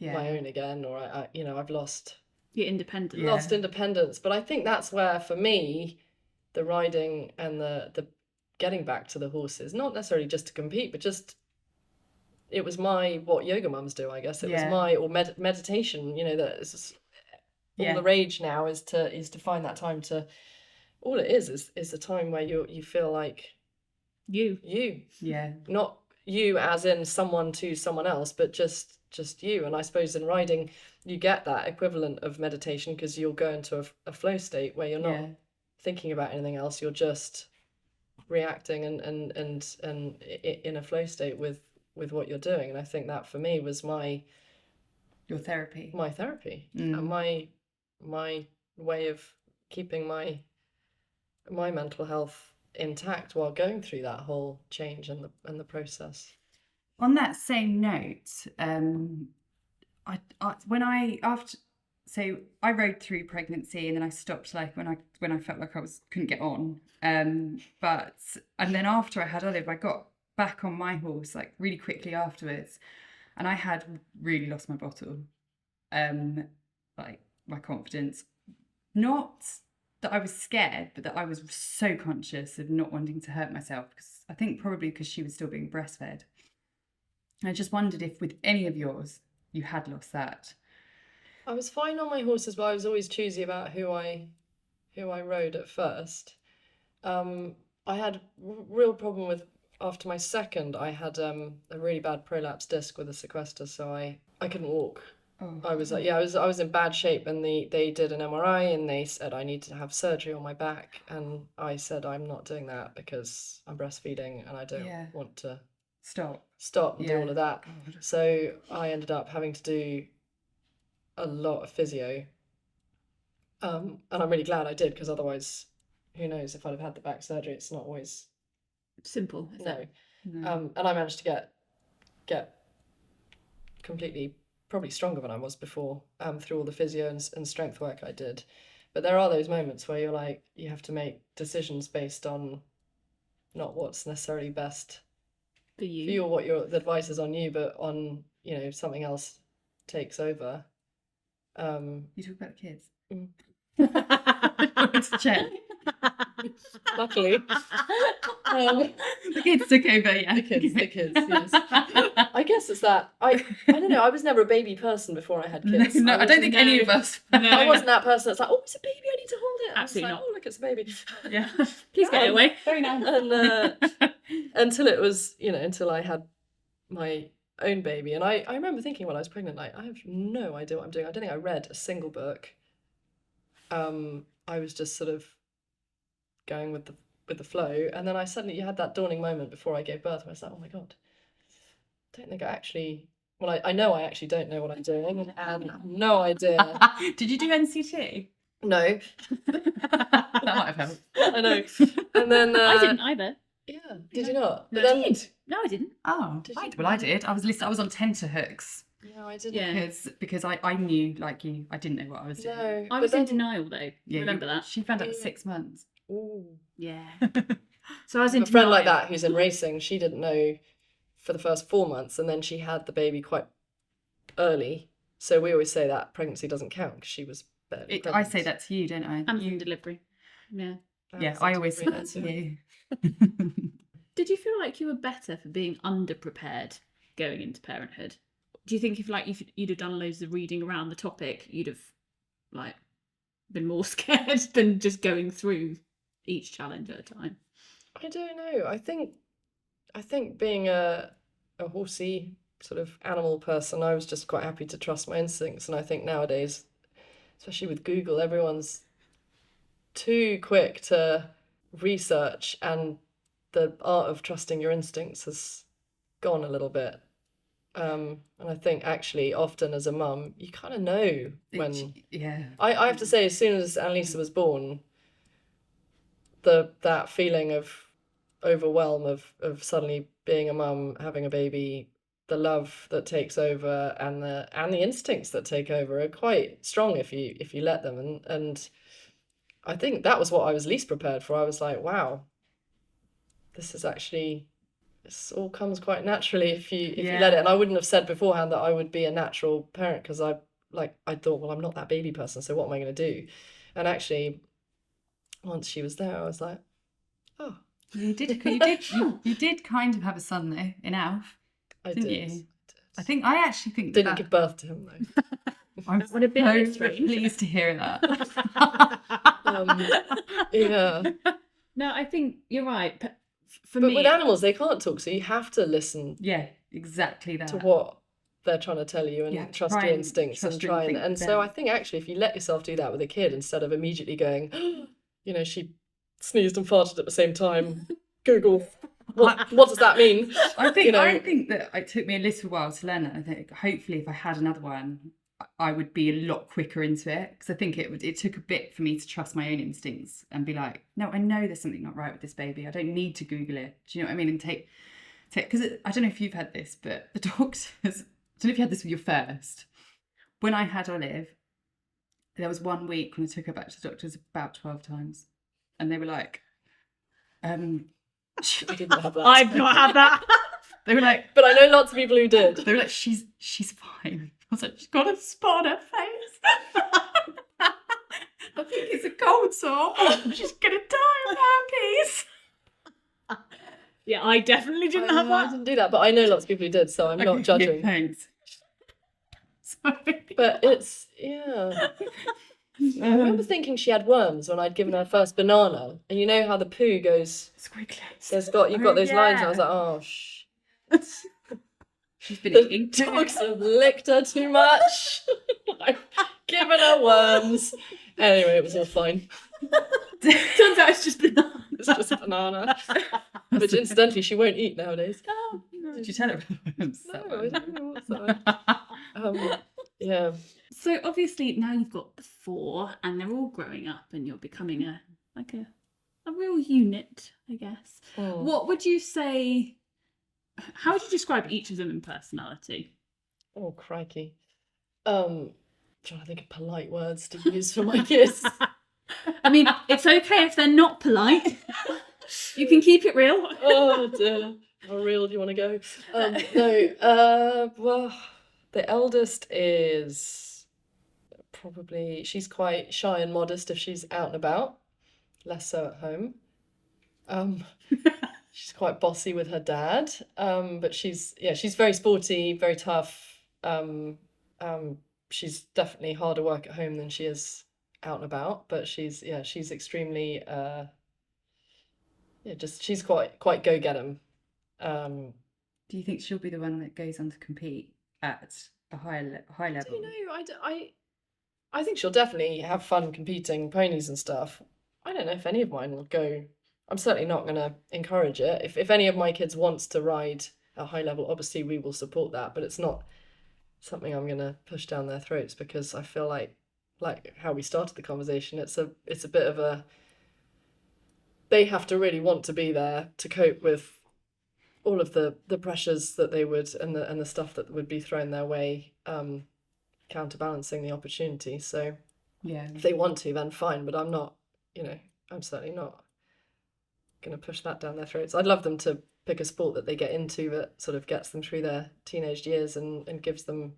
C: my own again, or I've lost
A: your independence.
C: Lost independence. But I think that's where, for me, the riding and the getting back to the horses, not necessarily just to compete, but just it was what yoga mums do, I guess. It was meditation. That is all the rage now is to find that time to. All it is a time where you feel like you. Not you as in someone to someone else, but just you. And I suppose in riding you get that equivalent of meditation, because you'll go into a flow state where you're not thinking about anything else, you're just reacting and in a flow state with what you're doing. And I think that for me was
B: your therapy,
C: my therapy, and my way of keeping my mental health intact while going through that whole change and the process.
B: On that same note, I rode through pregnancy, and then I stopped when I felt like couldn't get on. And then after I had Olive, I got back on my horse really quickly afterwards, and I had really lost my bottle, my confidence. Not that I was scared, but that I was so conscious of not wanting to hurt myself, because I think probably because she was still being breastfed. I just wondered if with any of yours you had lost that.
C: I was fine on my horses, but I was always choosy about who I rode at first. I had real problem with, after my second, I had a really bad prolapse disc with a sequester, so I couldn't walk.
B: Oh.
C: I was like, I was in bad shape, and they did an MRI and they said I need to have surgery on my back, and I said I'm not doing that because I'm breastfeeding and I don't want to stop and do all of that.
B: God.
C: So I ended up having to do a lot of physio, and I'm really glad I did, because otherwise, who knows if I'd have had the back surgery. It's not always
A: Simple.
C: no.
B: No.
C: And I managed to get completely, probably stronger than I was before, through all the physio and strength work I did. But there are those moments where you're like, you have to make decisions based on not what's necessarily best
A: For you.
C: for you, or what the advice is on you, but on, something else takes over.
B: You talk about the kids.
C: Mm.
B: To check.
C: Luckily,
B: The kids took over, yeah.
C: the kids, yes. I guess it's that I don't know. I was never a baby person before I had kids.
B: No, I don't think any of us.
C: I wasn't that person that's like, oh, it's a baby, I need to hold it.
A: Absolutely
C: I was like,
A: not.
C: oh, look, it's a baby.
A: Yeah. Please get it away.
B: Very nice.
C: And until it was, until I had my own baby. And I remember thinking when I was pregnant, like, I have no idea what I'm doing. I don't think I read a single book. I was just sort of going with the flow, and then you had that dawning moment before I gave birth, and I was like, oh my god, I don't think I actually, well, I know I actually don't know what I'm doing, and I have no idea.
B: Did you do NCT?
C: No.
B: That might have helped.
C: I know. And then
A: I didn't either.
C: yeah, did you not?
A: No,
C: But
A: I
C: then
A: did. No, I didn't.
B: Oh,
C: Did you?
B: well, I did. I was on tenterhooks
C: no, I didn't.
A: Yeah.
B: because I knew, like you, I didn't know what I was doing.
C: No,
A: I
C: but
A: was in
C: then-
A: denial though.
B: Yeah,
A: Remember that?
B: She found out at
C: Yeah.
B: 6 months.
C: Ooh.
A: Yeah. So I was in
C: A friend like
A: denial.
C: that who's in racing, she didn't know for the first 4 months, and then she had the baby quite early. So we always say that pregnancy doesn't count because she was barely
B: I
C: pregnant.
B: say that to you, don't I?
A: Amazon delivery. Yeah.
B: Yeah, I always say that to you.
A: Did you feel like you were better for being underprepared going into parenthood? Do you think if you'd have done loads of reading around the topic, you'd have like been more scared than just going through each challenge at a time?
C: I don't know. I think being a horsey sort of animal person, I was just quite happy to trust my instincts. And I think nowadays, especially with Google, everyone's too quick to research, and the art of trusting your instincts has gone a little bit. And I think actually often as a mum, you kind of know when...
B: Yeah.
C: I have to say, as soon as Annalisa was born, that feeling of overwhelm of suddenly being a mum, having a baby, the love that takes over and the instincts that take over are quite strong if you let them. And I think that was what I was least prepared for. I was like, wow, this all comes quite naturally if you let it. And I wouldn't have said beforehand that I would be a natural parent, because I thought, well, I'm not that baby person, so what am I going to do? And actually, once she was there, I was like, oh,
B: You did kind of have a son though in Alf.
C: I
B: Didn't
C: did.
B: you? I actually think
C: Didn't give birth to him though.
B: I'm
A: would have been a bit
B: so
A: strange.
B: pleased to hear that.
C: Yeah.
A: No, I think you're right. For
C: But
A: me,
C: with animals, they can't talk, so you have to listen
B: Yeah, exactly that.
C: to what they're trying to tell you and
B: Yeah,
C: trust
B: try
C: your
B: and
C: instincts
B: trust
C: and
B: your
C: try and
B: instincts
C: so I
B: then.
C: think actually if you let yourself do that with a kid, instead of immediately going, she sneezed and farted at the same time, Google, what does that mean?
B: I think
C: You know.
B: I think that it took me a little while to learn that. I think hopefully if I had another one, I would be a lot quicker into it, because I think it took a bit for me to trust my own instincts and be like, no, I know there's something not right with this baby. I don't need to Google it. Do you know what I mean? And take because I don't know if you've had this, but the doctors. I don't know if you had this with your first. When I had Olive, there was 1 week when I took her back to the doctors about 12 times, and they were like,
C: I didn't have that.
A: I've not had that.
B: they were like,
C: But I know lots of people who did.
B: They were like, she's fine. I was like, she's got a spot on her face. I think it's a cold sore. She's gonna die of herpes.
A: Yeah, I definitely didn't have
C: I
A: that.
C: didn't do that, but I know lots of people who did, so I'm not
B: Okay,
C: judging.
B: Thanks. Sorry.
C: But it's, yeah. I remember thinking she had worms when I'd given her first banana, and you know how the poo goes.
B: Squiggly.
C: You've got those lines, and I was like, oh
B: She's been
C: the
B: eating.
C: dogs have licked her too much. I've given her worms. Anyway, it was all fine.
A: Turns out it's just banana.
C: It's just a banana, which incidentally she won't eat nowadays.
A: Oh, no.
B: Did you tell her?
C: No, I don't know what's that. Yeah.
A: So obviously now you've got the 4 and they're all growing up and you're becoming a real unit, I guess. What would you say, how would you describe each of them in personality?
C: Oh, crikey. Trying to think of polite words to use for my kids.
A: I mean, it's okay if they're not polite. You can keep it real.
C: Oh dear. How real do you want to go? Well, the eldest is probably, she's quite shy and modest if she's out and about, less so at home. She's quite bossy with her dad, but she's very sporty, very tough. She's definitely harder work at home than she is out and about, but she's extremely she's quite go get 'em.
B: Do you think she'll be the one that goes on to compete at a high level?
C: You know, I think she'll definitely have fun competing ponies and stuff. I don't know if any of mine will go. I'm certainly not going to encourage it. If any of my kids wants to ride at high level, obviously we will support that, but it's not something I'm going to push down their throats, because I feel like how we started the conversation, it's a bit of a, they have to really want to be there to cope with all of the pressures that they would, and the stuff that would be thrown their way, counterbalancing the opportunity. So
B: Yeah.
C: if they want to, then fine, but I'm not, I'm certainly not going to push that down their throats. I'd love them to pick a sport that they get into that sort of gets them through their teenage years and gives them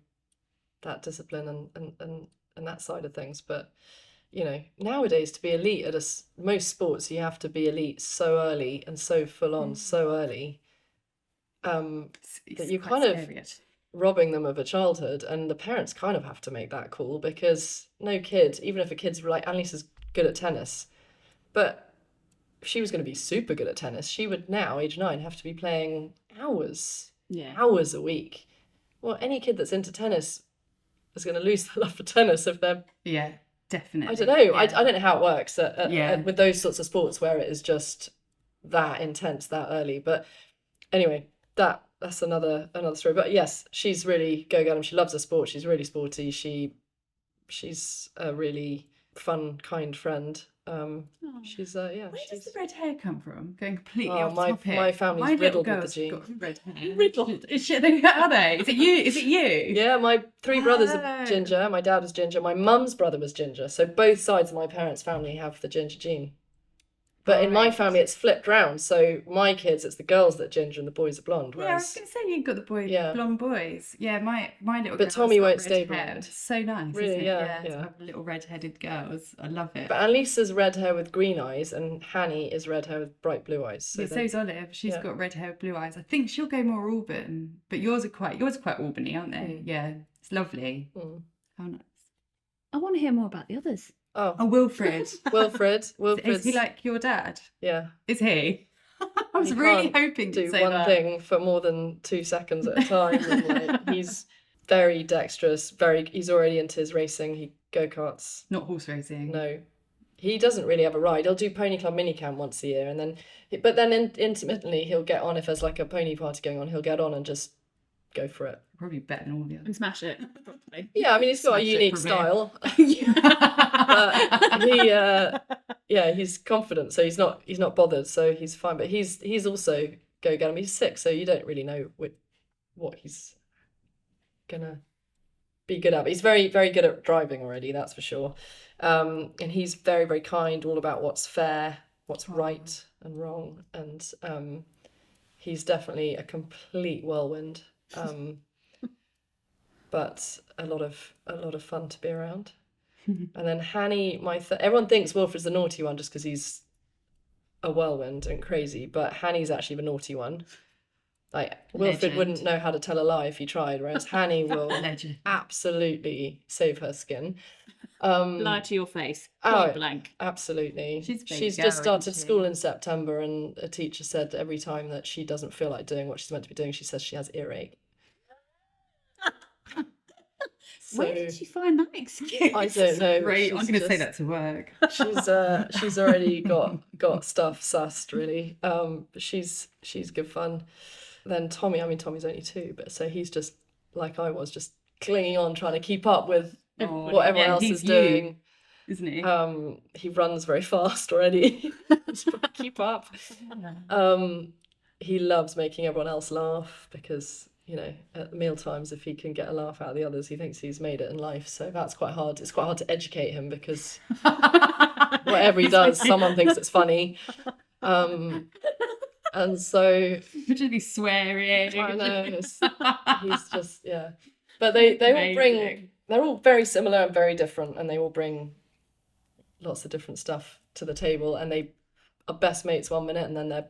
C: that discipline and that side of things. But nowadays, to be elite at most sports, you have to be elite so early and so full on so early, that you kind of robbing them of a childhood, and the parents kind of have to make that call, because no kid, even if a kid's like, Annalise is good at tennis, but if she was going to be super good at tennis, she would now, age 9, have to be playing hours a week. Well, any kid that's into tennis is going to lose their love for tennis if they're...
B: Yeah, definitely.
C: I don't know. Yeah. I don't know how it works with those sorts of sports where it is just that intense that early. But anyway, that's another story. But yes, she's really go get 'em. She loves her sport. She's really sporty. She's a really fun, kind friend. She's
B: Where does the red hair come from? Going completely
C: Oh,
B: off
C: my-
B: topic.
C: my family's
B: My little
C: riddled with the
B: girl's
C: gene.
B: got red hair.
A: Riddled.
B: Are they? Is it you? Is it you?
C: Yeah, my 3 brothers
B: Oh.
C: are ginger. My dad was ginger. My mum's brother was ginger. So both sides of my parents' family have the ginger gene. But in my
B: Right.
C: family, it's flipped round. So my kids, it's the girls that are ginger and the boys are blonde.
B: Yeah, I was
C: Whereas,
B: going to say you've got the
C: Yeah.
B: blonde boys. Yeah, my little
C: But
B: girl's
C: Tommy
B: got
C: won't
B: red
C: stay
B: hair.
C: blonde.
B: It's so nice,
C: Really,
B: isn't it?
C: yeah,
B: To
C: yeah.
B: have little red-headed girls. I love it.
C: but Annalisa's red hair with green eyes, and Hanny is red hair with bright blue eyes. So
B: Yeah, so's Olive. She's
C: yeah.
B: got red hair, blue eyes. I think she'll go more Auburn, but yours are quite Albany, aren't they? Yeah, it's lovely. How nice.
A: I want to hear more about the others.
C: Oh,
B: Oh, Wilfred.
C: Wilfred's
B: Is he like your dad?
C: yeah.
B: Is he? I was
C: He
B: really
C: can't
B: hoping to
C: do
B: say
C: one
B: that.
C: thing for more than 2 seconds at a time. And, he's very dexterous. He's already into his racing. He go-karts.
B: Not horse racing.
C: No, he doesn't really have a ride. He'll do pony club minicamp once a year, and then intermittently he'll get on if there's like a pony party going on. He'll get on and just go for it.
B: Probably better than all the
A: And
B: others.
A: smash it. Probably.
C: Yeah, I mean he's got a
B: Smash it
C: unique
B: for me.
C: style, but he's confident, so he's not bothered, so he's fine. But he's also go get him. He's 6, so you don't really know what he's gonna be good at. But he's very, very good at driving already, that's for sure. And he's very, very kind, all about what's fair, what's right and wrong, and he's definitely a complete whirlwind. But a lot of fun to be around. And then Hanny, everyone thinks Wilfred's the naughty one just because he's a whirlwind and crazy, but Hanny's actually the naughty one. Like Wilfred
B: Legend.
C: wouldn't know how to tell a lie if he tried, whereas Hanny will
B: Legend.
C: absolutely save her skin.
A: Lie to your face,
C: Oh,
A: point blank.
C: absolutely.
B: She's a baby
C: She's
B: girl,
C: just
B: isn't
C: started
B: she?
C: school in September, and a teacher said every time that she doesn't feel like doing what she's meant to be doing, she says she has earache. So
A: Where did she find that excuse?
C: I don't know.
B: Great. I'm
C: she's
B: going to say
C: just-
B: that to work.
C: She's already got stuff sussed really. But she's good fun. Then Tommy's only 2, but so he's just like I was, just clinging on, trying to keep up with what everyone else is doing.
B: Isn't he?
C: He runs very fast already. Just trying to keep up. He loves making everyone else laugh because, you know, at meal times, if he can get a laugh out of the others, he thinks he's made it in life. So that's quite hard. It's quite hard to educate him because whatever he does, someone thinks it's funny. And so
B: Would you be swearing?
C: I know he's just But they all bring.
B: Amazing.
C: They're all very similar and very different, and they all bring lots of different stuff to the table. And they are best mates one minute, and then they're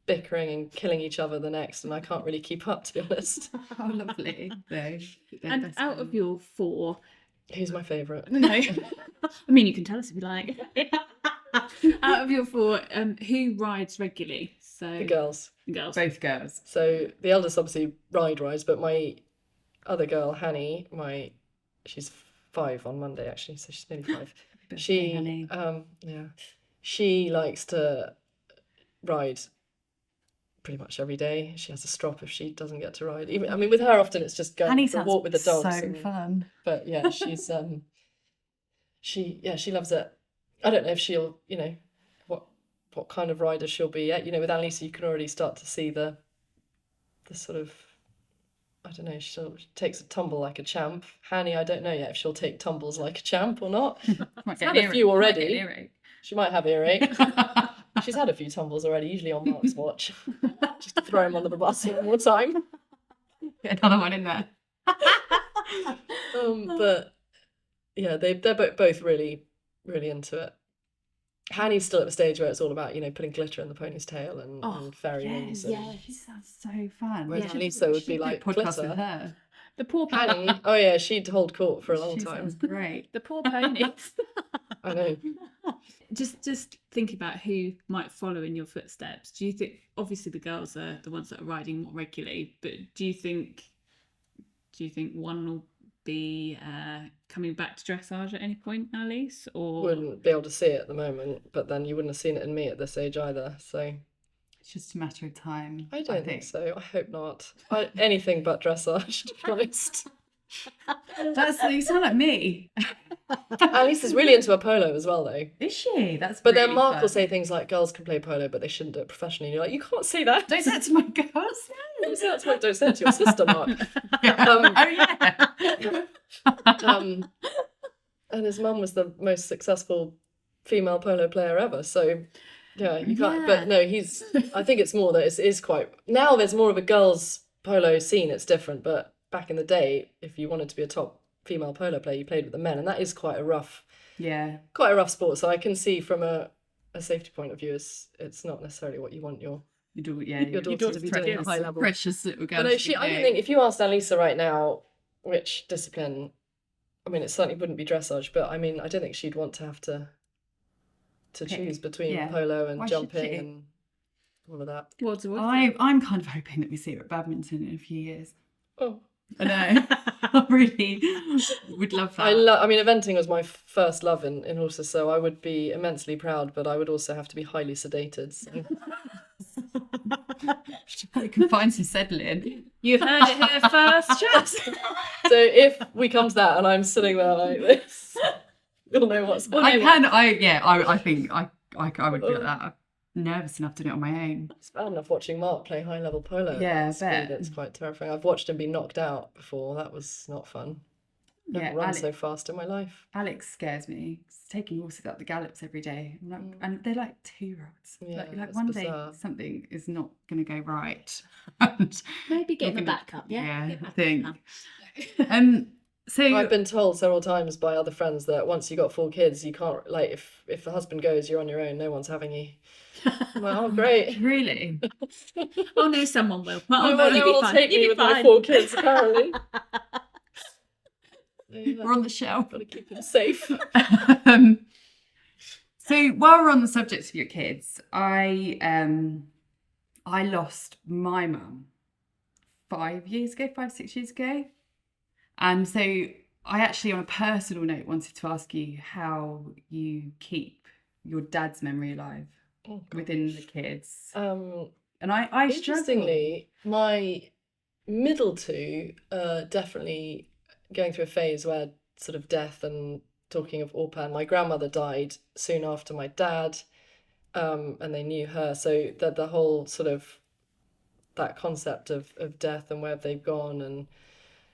C: bickering and killing each other the next. And I can't really keep up, to be honest.
B: Oh, lovely. They're
A: And
B: best
A: out of
B: friends.
A: your 4,
C: Who's my favourite?
A: no, I mean, you can tell us if you like. Out of your 4, who rides regularly? So
C: The girls.
A: the girls.
B: Both girls.
C: So the eldest obviously rides, but my other girl, Hanny, she's 5 on Monday actually, so she's nearly 5.
B: Birthday, Hanny.
C: She likes to ride pretty much every day. She has a strop if she doesn't get to ride. Even, I mean, with her often it's just going
B: Hanny
C: for a
B: sounds
C: walk with the dogs.
B: so fun.
C: But yeah, she's she loves it. I don't know if she'll, you know, what kind of rider she'll be yet. You know, with Annalisa you can already start to see the sort of, I don't know, she takes a tumble like a champ. Hanny, I don't know yet if she'll take tumbles like a champ or not.
B: Might
C: had
B: get
C: a few
B: might
C: already.
B: get earache.
C: She might have earache. She's had a few tumbles already, usually on Mark's watch. Just to throw him under the bus one more time.
B: Get another one in there.
C: But yeah, they're both really, really into it. Hanny's still at the stage where it's all about, you know, putting glitter in the pony's tail and fairy rings. And
B: She sounds so fun.
C: Whereas
A: Yeah.
C: Annalisa would be
B: Should do a
C: like
B: podcast
C: glitter.
B: with her.
A: The poor
C: Hanny, oh yeah, she'd hold court for a long
B: She
C: time.
B: sounds great.
A: The poor ponies.
C: I know.
A: Just think about who might follow in your footsteps. Do you think, obviously the girls are the ones that are riding more regularly, but do you think one will be coming back to dressage at any point, Alice? Or
C: Wouldn't be able to see it at the moment, but then you wouldn't have seen it in me at this age either. So
B: It's just a matter of time.
C: I don't think so. I hope not. Anything but dressage, to be honest.
B: You sound like me.
C: Alisa's really into a polo as well, though.
B: Is she? That's
C: But then
B: really
C: Mark
B: fun.
C: will say things like, girls can play polo, but they shouldn't do it professionally. And you're like, you can't say that.
B: Don't say that to my girls.
C: Don't say that to don't say it to your sister, Mark.
B: Oh yeah.
C: And his mum was the most successful female polo player ever. So, yeah, you can't. But no, I think it's more that it is quite. Now there's more of a girls' polo scene. It's different. But back in the day, if you wanted to be a top female polo player, you played with the men, and that is quite a rough sport. So I can see from a safety point of view, it's not necessarily what you want your daughter to be doing at high level.
B: Precious little girl.
C: But no, I don't think if you asked Annalisa right now which discipline, I mean, it certainly wouldn't be dressage, but I mean, I don't think she'd want to have to choose between polo and jumping and all of that.
B: I'm kind of hoping that we see her at badminton in a few years.
C: Oh,
B: I know. I really would love that.
C: I mean, eventing was my first love in horses, so I would be immensely proud, but I would also have to be highly sedated. So.
B: I can find some settling.
A: You heard it here first, chaps.
C: So if we come to that and I'm sitting there like this, you'll know what's happening.
B: I think I would be like that. I'm nervous enough to do it on my own.
C: It's bad enough watching Mark play high level polo.
B: Yeah, I
C: at speed.
B: bet.
C: It's quite terrifying. I've watched him be knocked out before. That was not fun. Never run so fast in my life.
B: Alex scares me. He's taking horses up the gallops every day. And they're like 2-year-olds.
C: Yeah,
B: like one
C: bizarre.
B: day something is not going to go right.
A: Maybe get the back up,
B: Yeah,
A: Get
B: I
A: back
B: think.
A: up.
B: So
C: I've been told several times by other friends that once you got 4 kids, you can't, like, if the husband goes, you're on your own. No one's having you. I'm like, oh, great.
B: really,
A: Oh no, someone will.
C: No
A: Oh,
C: one
A: you'll be
C: will
A: fine.
C: take
A: You'll
C: me
A: be
C: with my
A: fine.
C: 4 kids, apparently.
B: we're on the shelf.
C: Got to keep them safe.
B: So while we're on the subject of your kids, I lost my mum 5 years ago, 6 years ago. And so I actually, on a personal note, wanted to ask you how you keep your dad's memory alive within the kids. And I
C: Interestingly, my middle two are definitely going through a phase where sort of death and talking of Orpan. My grandmother died soon after my dad, and they knew her. So the whole sort of that concept of death and where they've gone, and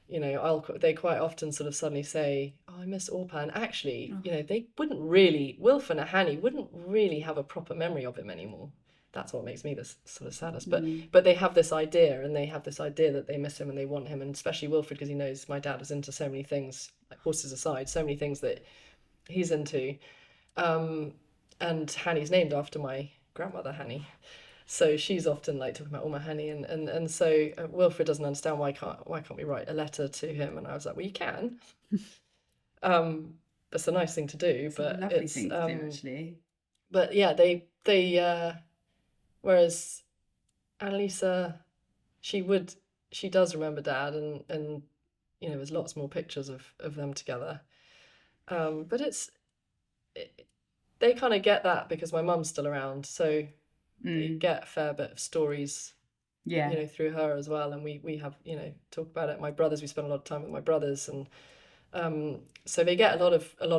C: they quite often sort of suddenly say, "Oh, I miss Orpan." Actually, they wouldn't really. Wilf and Hanny wouldn't really have a proper memory of him anymore. That's what makes me the sort of saddest. But they have this idea, and they have this idea that they miss him and they want him, and especially Wilfred, because he knows my dad is into so many things, like horses aside, so many things that he's into. And Hanny's named after my grandmother, Hanny. So she's often like talking about my Hanny, and so Wilfred doesn't understand why can't we write a letter to him? And I was like, well, you can. That's a nice thing to do, but
B: a lovely thing to do, actually.
C: But yeah, they whereas Annalisa, she does remember Dad, and there's lots more pictures of them together. But they kind of get that because my mum's still around, so you get a fair bit of stories, through her as well. And we have, talk about it. My brothers, we spend a lot of time with my brothers, and so they get a lot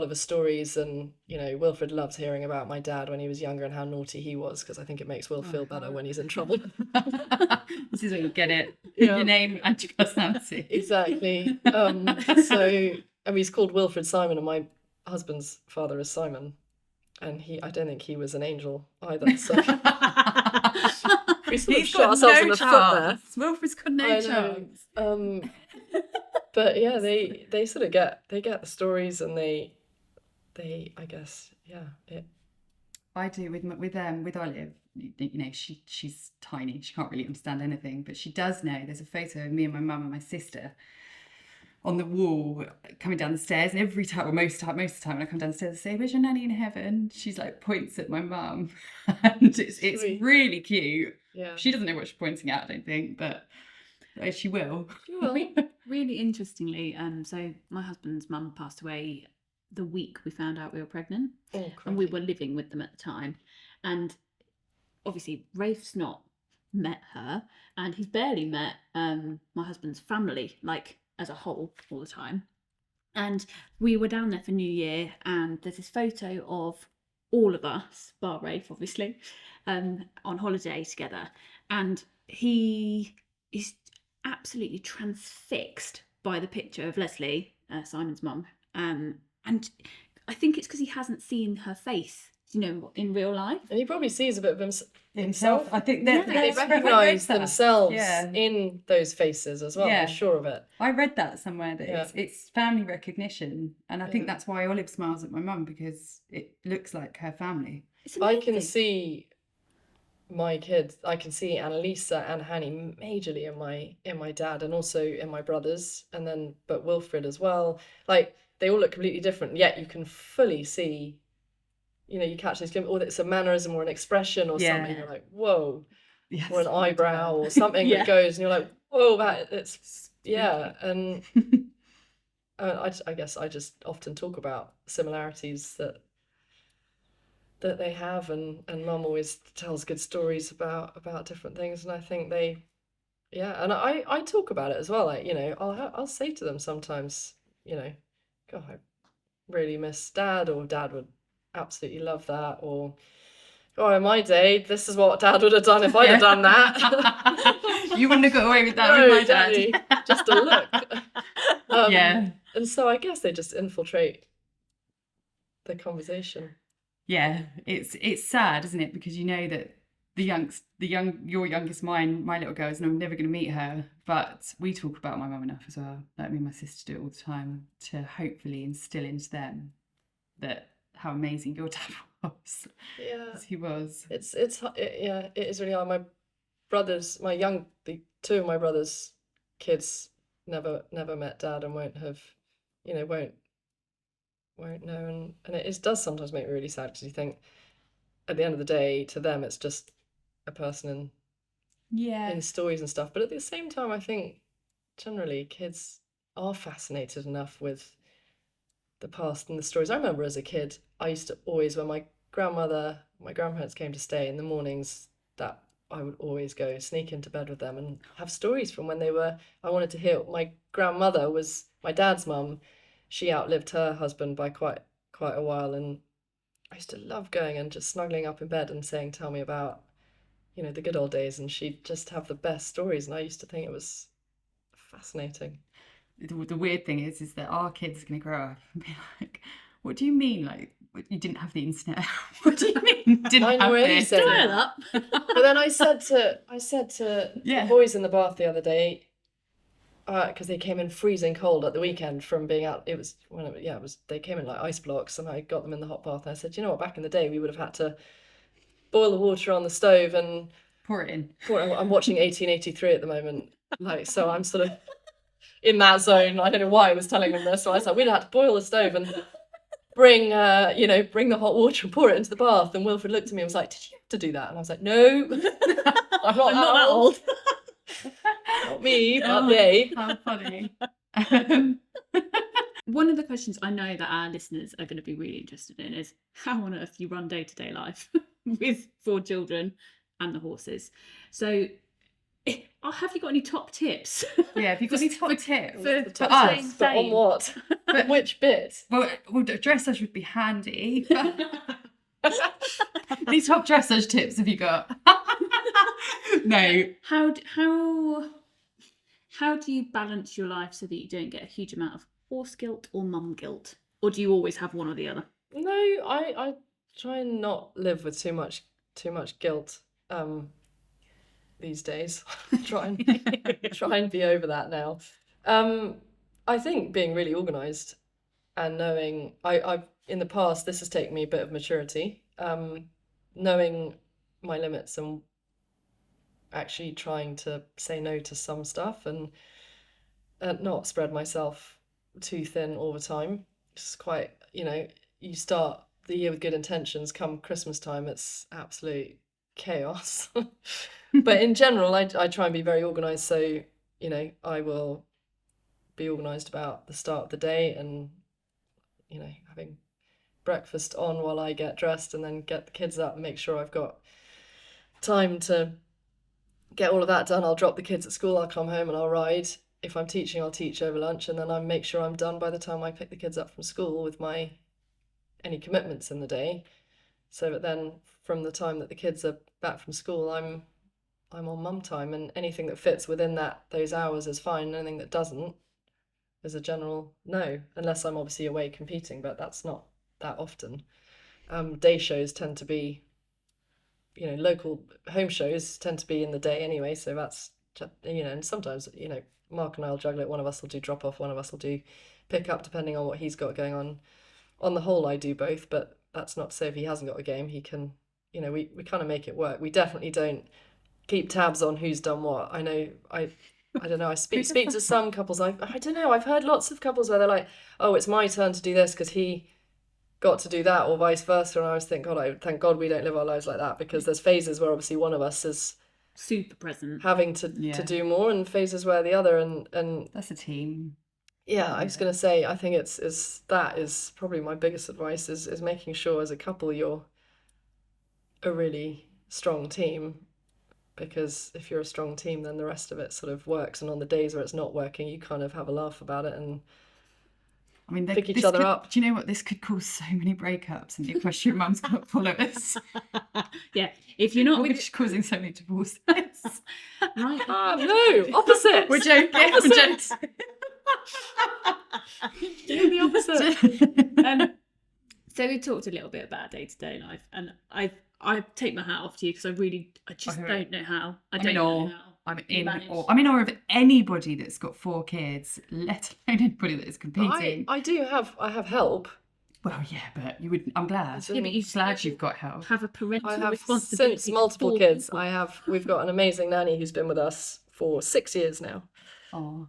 C: of the stories. And Wilfred loves hearing about my dad when he was younger and how naughty he was, because I think it makes Will feel better when he's in trouble.
B: This is when you get it. Your name and your personality.
C: Exactly. So he's called Wilfred Simon, and my husband's father is Simon, and I don't think he was an angel either. So we sort of shot ourselves in the foot there.
B: Wilfred's got no chance.
C: But yeah, they sort of get the stories, and they I guess, it.
B: I do with Olive. She's tiny. She can't really understand anything, but she does know. There's a photo of me and my mum and my sister on the wall coming down the stairs, and every time, or most of the time when I come downstairs, I say, "Where's your nanny in heaven?" She's like points at my mum, and it's really cute.
C: Yeah.
B: She doesn't know what she's pointing at, I don't think, but she will.
C: She will.
A: Really interestingly, so my husband's mum passed away the week we found out we were pregnant, and we were living with them at the time, and obviously Rafe's not met her, and he's barely met my husband's family, like as a whole, all the time. And we were down there for New Year, and there's this photo of all of us, bar Rafe obviously, on holiday together, and he is absolutely transfixed by the picture of Leslie, Simon's mum, and I think it's because he hasn't seen her face, in real life.
C: And he probably sees a bit of himself.
B: I think
C: they recognise themselves in those faces as well. I'm sure of it.
B: I read that somewhere, that it's family recognition, and I think that's why Olive smiles at my mum, because it looks like her family.
C: I can see my kids. I can see Annalisa and Hanny majorly in my dad, and also in my brothers, but Wilfred as well. Like, they all look completely different, yet you can fully see. You catch this glimpse, or it's a mannerism or an expression or something. You're like, whoa, or an eyebrow or something that goes, and you're like, whoa, and I guess I just often talk about similarities that they have, and Mum always tells good stories about different things, and I think and I talk about it as well. Like, I'll say to them sometimes, God, I really miss Dad, or Dad would absolutely love that, or in my day, this is what Dad would have done if I'd have done that.
B: You wouldn't have got away with that with my dad.
C: Exactly. Just a look. And so I guess they just infiltrate the conversation.
B: Yeah, it's sad, isn't it? Because you know that your youngest, my little girls, and I'm never going to meet her, but we talk about my mum enough as well. Like me and my sister do it all the time to hopefully instill into them that how amazing your dad was.
C: Yeah,
B: As he was.
C: it is really hard. My brothers, two of my brothers' kids never met dad and won't have, won't know, and it does sometimes make me really sad because you think at the end of the day to them it's just a person in stories and stuff, but at the same time I think generally kids are fascinated enough with the past and the stories. I remember as a kid I used to always, when my grandparents came to stay in the mornings, that I would always go sneak into bed with them and have stories from when I wanted to hear. My grandmother was my dad's mum. She outlived her husband by quite a while, and I used to love going and just snuggling up in bed and saying, tell me about, the good old days, and she'd just have the best stories, and I used to think it was fascinating.
B: The weird thing is that our kids are going to grow up and be like, what do you mean, like, you didn't have the internet? What do you mean didn't have this?
A: But
C: then I said to the boys in the bath the other day, because they came in freezing cold at the weekend from being out. It was they came in like ice blocks, and I got them in the hot bath. And I said, you know what? Back in the day, we would have had to boil the water on the stove and
B: pour it in.
C: I'm watching 1883 at the moment, like, so I'm sort of in that zone. I don't know why I was telling them this. So I was like, we'd have to boil the stove and bring the hot water and pour it into the bath. And Wilfred looked at me and was like, did you have to do that? And I was like, no, I'm not that old. Not me, but they.
B: How funny.
A: One of the questions I know that our listeners are going to be really interested in is how on earth you run day-to-day life with 4 children and the horses. So have you got any top tips?
B: Yeah, have you got any top tips?
C: For us, but on what? Which bit?
B: Well, dressage would be handy. Any top dressage tips have you got? No.
A: How do you balance your life so that you don't get a huge amount of horse guilt or mum guilt? Or do you always have one or the other?
C: No, I try and not live with too much guilt these days. try and be over that now. I think being really organised and knowing I've in the past, this has taken me a bit of maturity, knowing my limits and actually trying to say no to some stuff and not spread myself too thin all the time. It's quite, you start the year with good intentions, come Christmas time, it's absolute chaos. But in general, I try and be very organised, so, I will be organised about the start of the day and, having breakfast on while I get dressed and then get the kids up and make sure I've got time to get all of that done. I'll drop the kids at school, I'll come home and I'll ride. If I'm teaching, I'll teach over lunch, and then I make sure I'm done by the time I pick the kids up from school with any commitments in the day, so that then from the time that the kids are back from school, I'm on mum time, and anything that fits within those hours is fine. Anything that doesn't is a general no, unless I'm obviously away competing, but that's not that often. Day shows tend to be, local home shows tend to be in the day anyway, so that's just, and sometimes, Mark and I'll juggle it. One of us will do drop off, one of us will do pick up, depending on what he's got going on. On the whole, I do both, but that's not to say if he hasn't got a game, he can, we kind of make it work. We definitely don't keep tabs on who's done what. I know, I don't know, I speak to some couples, I don't know, I've heard lots of couples where they're like, oh, it's my turn to do this because he got to do that, or vice versa, and I always think, thank God we don't live our lives like that, because there's phases where obviously one of us is
A: super present,
C: having to do more, and phases where the other, and
B: that's a team.
C: Yeah, I was going to say, I think that is probably my biggest advice is making sure as a couple you're a really strong team, because if you're a strong team, then the rest of it sort of works, and on the days where it's not working, you kind of have a laugh about it and pick each other up.
B: Do you know what? This could cause so many breakups in the Equestrian Mums Club followers.
A: Yeah, if you're not
B: just causing so many divorces.
A: Right.
C: No, opposite.
B: We're joking.
C: Do the opposite.
A: So we talked a little bit about day-to-day life, and I take my hat off to you because I just don't know how.
B: I'm in awe of anybody that's got 4 kids, let alone anybody that is competing.
C: I have help.
B: Well, yeah, but I'm glad.
A: Yeah, but
B: you've got help.
A: Have a parental
C: I have
A: responsibility.
C: Since multiple kids.
A: People.
C: We've got an amazing nanny who's been with us for 6 years now.
B: Oh.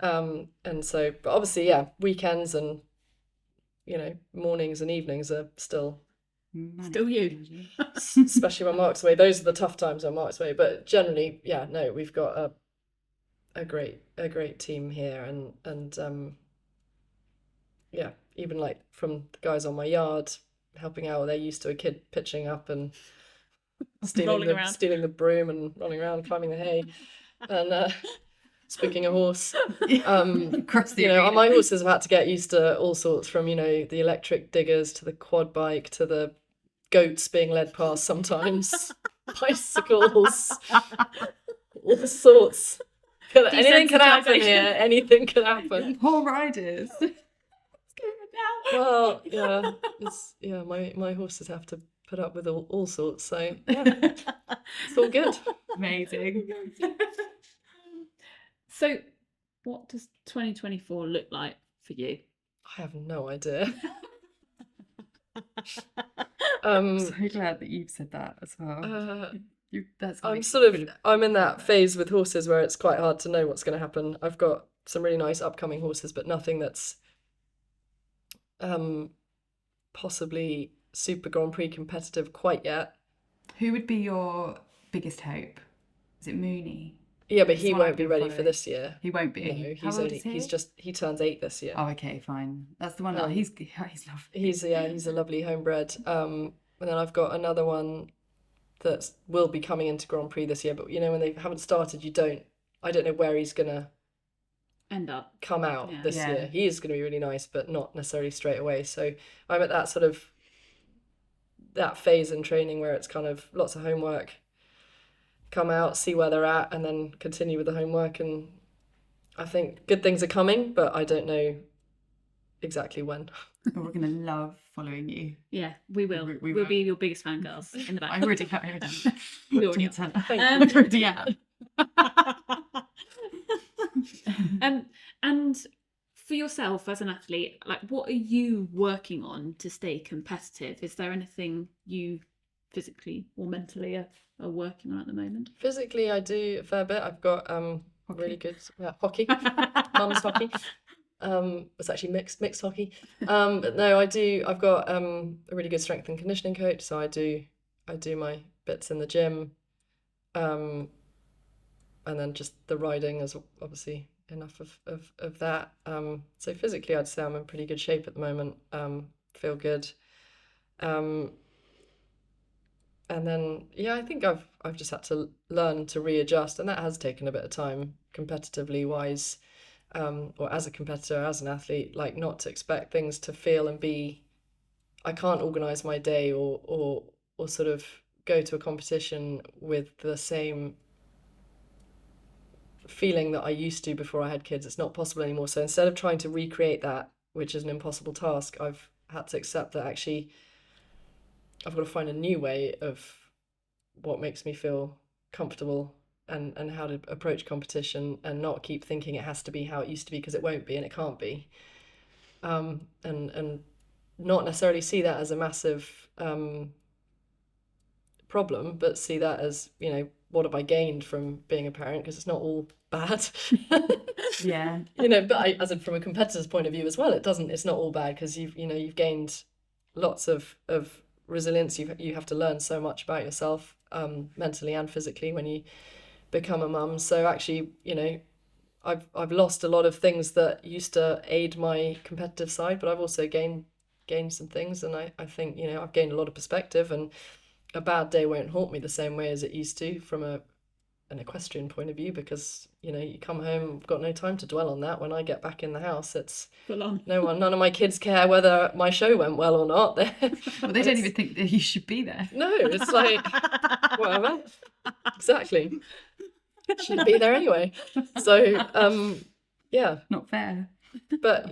C: And so, but obviously, yeah, weekends and mornings and evenings are still
A: you,
C: especially when Mark's away. Those are the tough times when Mark's away. But generally, yeah, no, we've got a great team here, and yeah, even like from the guys on my yard helping out, they're used to a kid pitching up and stealing the broom and rolling around, climbing the hay, and spooking a horse. My horses have had to get used to all sorts, from the electric diggers to the quad bike to the goats being led past sometimes, bicycles, all sorts. Anything can happen here. Anything can happen.
B: Poor riders.
C: Well, yeah, my horses have to put up with all sorts, so yeah, it's all good.
B: Amazing.
A: So, what does 2024 look like for you?
C: I have no idea.
B: I'm so glad that you've said that as well.
C: I'm in that phase with horses where it's quite hard to know what's going to happen. I've got some really nice upcoming horses, but nothing that's possibly super Grand Prix competitive quite yet.
B: Who would be your biggest hope? Is it Mooney?
C: Yeah, but he won't be ready for this year.
B: He won't be.
C: No,
B: How old is he?
C: He turns 8 this year.
B: Oh, okay, fine. That's the one that he's lovely.
C: He's a lovely homebred. And then I've got another one that will be coming into Grand Prix this year, but when they haven't started, I don't know where he's gonna
A: end up
C: come out this year. He is gonna be really nice, but not necessarily straight away. So I'm at that sort of that phase in training where it's kind of lots of homework, come out, see where they're at, and then continue with the homework. And I think good things are coming, but I don't know exactly when.
B: But we're gonna love following you.
A: Yeah, we will. We'll be your biggest fangirls in the back.
B: I already have.
A: We already
B: have.
A: And for yourself as an athlete, like, what are you working on to stay competitive? Is there anything you physically or mentally are working on at the moment?
C: Physically, I do a fair bit. I've got really good hockey, mum's hockey. It's actually mixed hockey. But no, I've got a really good strength and conditioning coach, so I do my bits in the gym, and then just the riding is obviously enough of that. So physically, I'd say I'm in pretty good shape at the moment. Feel good. And then I think I've just had to learn to readjust, and that has taken a bit of time, competitively wise. Or as a competitor, as an athlete, like, not to expect things to feel and be. I can't organise my day or sort of go to a competition with the same feeling that I used to before I had kids. It's not possible anymore. So instead of trying to recreate that, which is an impossible task, I've had to accept that actually I've got to find a new way of what makes me feel comfortable and how to approach competition, and not keep thinking it has to be how it used to be, because it won't be and it can't be. And not necessarily see that as a massive problem, but see that as, what have I gained from being a parent? Because it's not all bad.
B: Yeah.
C: But from a competitor's point of view as well, it's not all bad, because you've gained lots of resilience. You have to learn so much about yourself, mentally and physically, when you become a mum. So actually, I've lost a lot of things that used to aid my competitive side, but I've also gained some things, and I think I've gained a lot of perspective, and a bad day won't haunt me the same way as it used to from an equestrian point of view, because you come home, got no time to dwell on that. When I get back in the house, it's none of my kids care whether my show went well or not.
B: Well, they don't even think that you should be there.
C: No, it's like whatever. Exactly. Shouldn't be there anyway. So yeah,
B: not fair.
C: But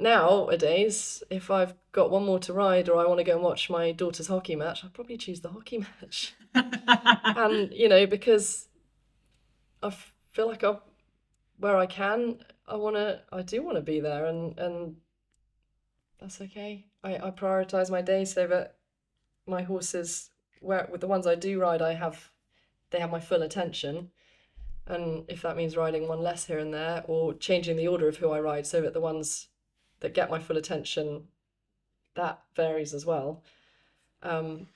C: nowadays, if I've got one more to ride, or I want to go and watch my daughter's hockey match, I'll probably choose the hockey match. And because I feel like where I can, I do want to be there, and that's okay. I prioritize my day so that my horses, with the ones I do ride, they have my full attention. And if that means riding one less here and there, or changing the order of who I ride so that the ones that get my full attention, that varies as well, then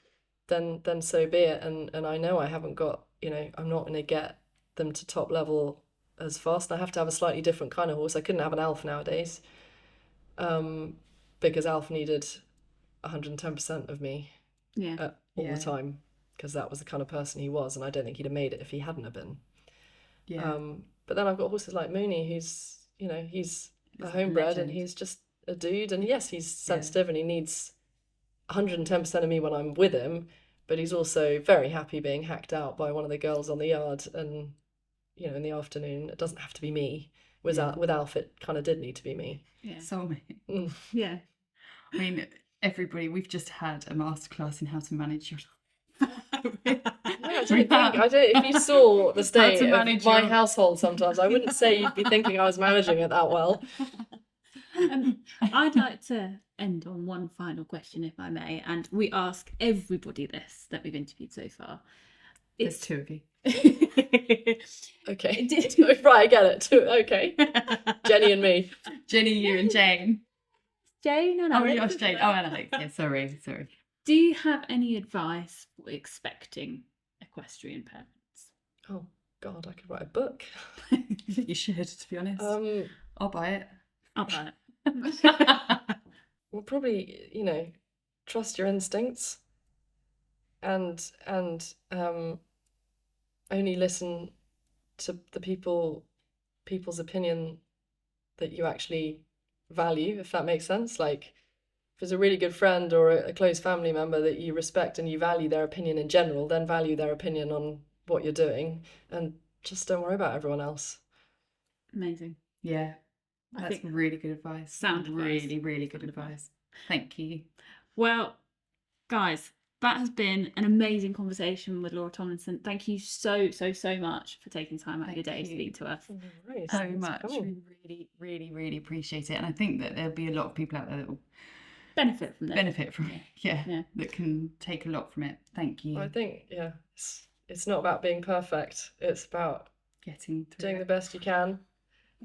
C: so be it. And I know I haven't got, I'm not going to get them to top level as fast. And I have to have a slightly different kind of horse. I couldn't have an Alf nowadays, because Alf needed 110% of me all the time, because that was the kind of person he was, and I don't think he'd have made it if he hadn't have been. Yeah. But then I've got horses like Mooney, who's he's a homebred, and he's just a dude, and yes, he's sensitive and he needs 110% of me when I'm with him, but he's also very happy being hacked out by one of the girls on the yard, and in the afternoon it doesn't have to be me. With Alf, it kind of did need to be me.
B: Soulmate.
A: Yeah.
B: I mean, everybody, we've just had a masterclass in how to manage your
C: if you saw the state of my household sometimes, I wouldn't say you'd be thinking I was managing it that well.
A: I'd like to end on one final question, if I may, and we ask everybody this that we've interviewed so far.
B: There's two of you.
C: Okay. Right, I get it. Okay. Jenny and me.
B: Jenny, you and Jane.
A: Jane and
B: Alex.
A: Alex.
B: Oh, Jane. Oh, and Alex. Yeah, sorry.
A: Do you have any advice for expecting equestrian parents?
C: Oh God, I could write a book.
B: You should, to be honest. I'll buy it.
C: Well, probably, trust your instincts, and only listen to the people's opinion that you actually value, if that makes sense. Like, if it's a really good friend or a close family member that you respect and you value their opinion in general, then value their opinion on what you're doing, and just don't worry about everyone else.
A: Amazing.
B: Yeah, that's really good advice.
A: Sound advice.
B: Really, really good advice. Thank you.
A: Well, guys, that has been an amazing conversation with Laura Tomlinson. Thank you so much for taking time out of your day to speak to us.
B: So much. We really, really, really appreciate it. And I think that there'll be a lot of people out there that will
A: benefit from
B: it. Yeah. That can take a lot from it. Thank you.
C: I think, it's not about being perfect. It's about doing the best you can.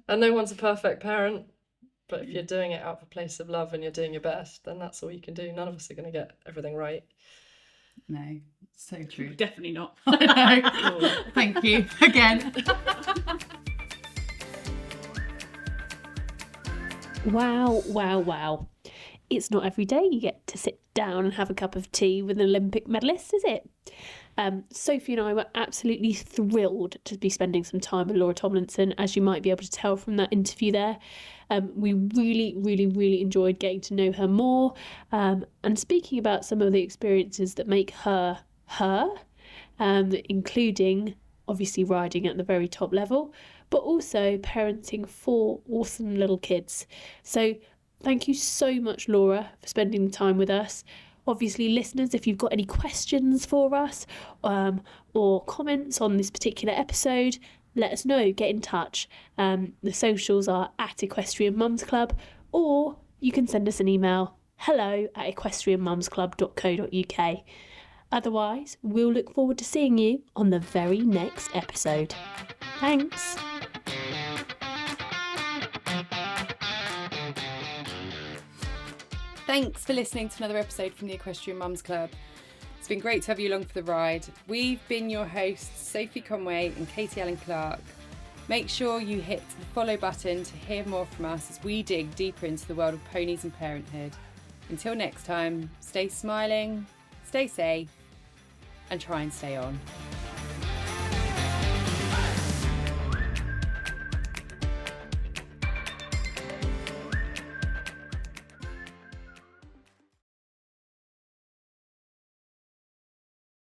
C: And no one's a perfect parent, but if you're doing it out of a place of love and you're doing your best, then that's all you can do. None of us are going to get everything right.
B: No, so true.
A: Definitely not.
B: Thank you again.
D: Wow. It's not every day you get to sit down and have a cup of tea with an Olympic medalist, is it? Sophie and I were absolutely thrilled to be spending some time with Laura Tomlinson, as you might be able to tell from that interview there. We really enjoyed getting to know her more, and speaking about some of the experiences that make her, including obviously riding at the very top level, but also parenting 4 awesome little kids. So thank you so much, Laura, for spending the time with us. Obviously, listeners, if you've got any questions for us or comments on this particular episode, let us know. Get in touch. The socials are at Equestrian Mums Club, or you can send us an email, hello@equestrianmumsclub.co.uk. Otherwise, we'll look forward to seeing you on the very next episode. Thanks.
B: Thanks for listening to another episode from the Equestrian Mums Club. It's been great to have you along for the ride. We've been your hosts, Sophie Conway and Katie Allen Clark. Make sure you hit the follow button to hear more from us as we dig deeper into the world of ponies and parenthood. Until next time, stay smiling, stay safe, and try and stay on.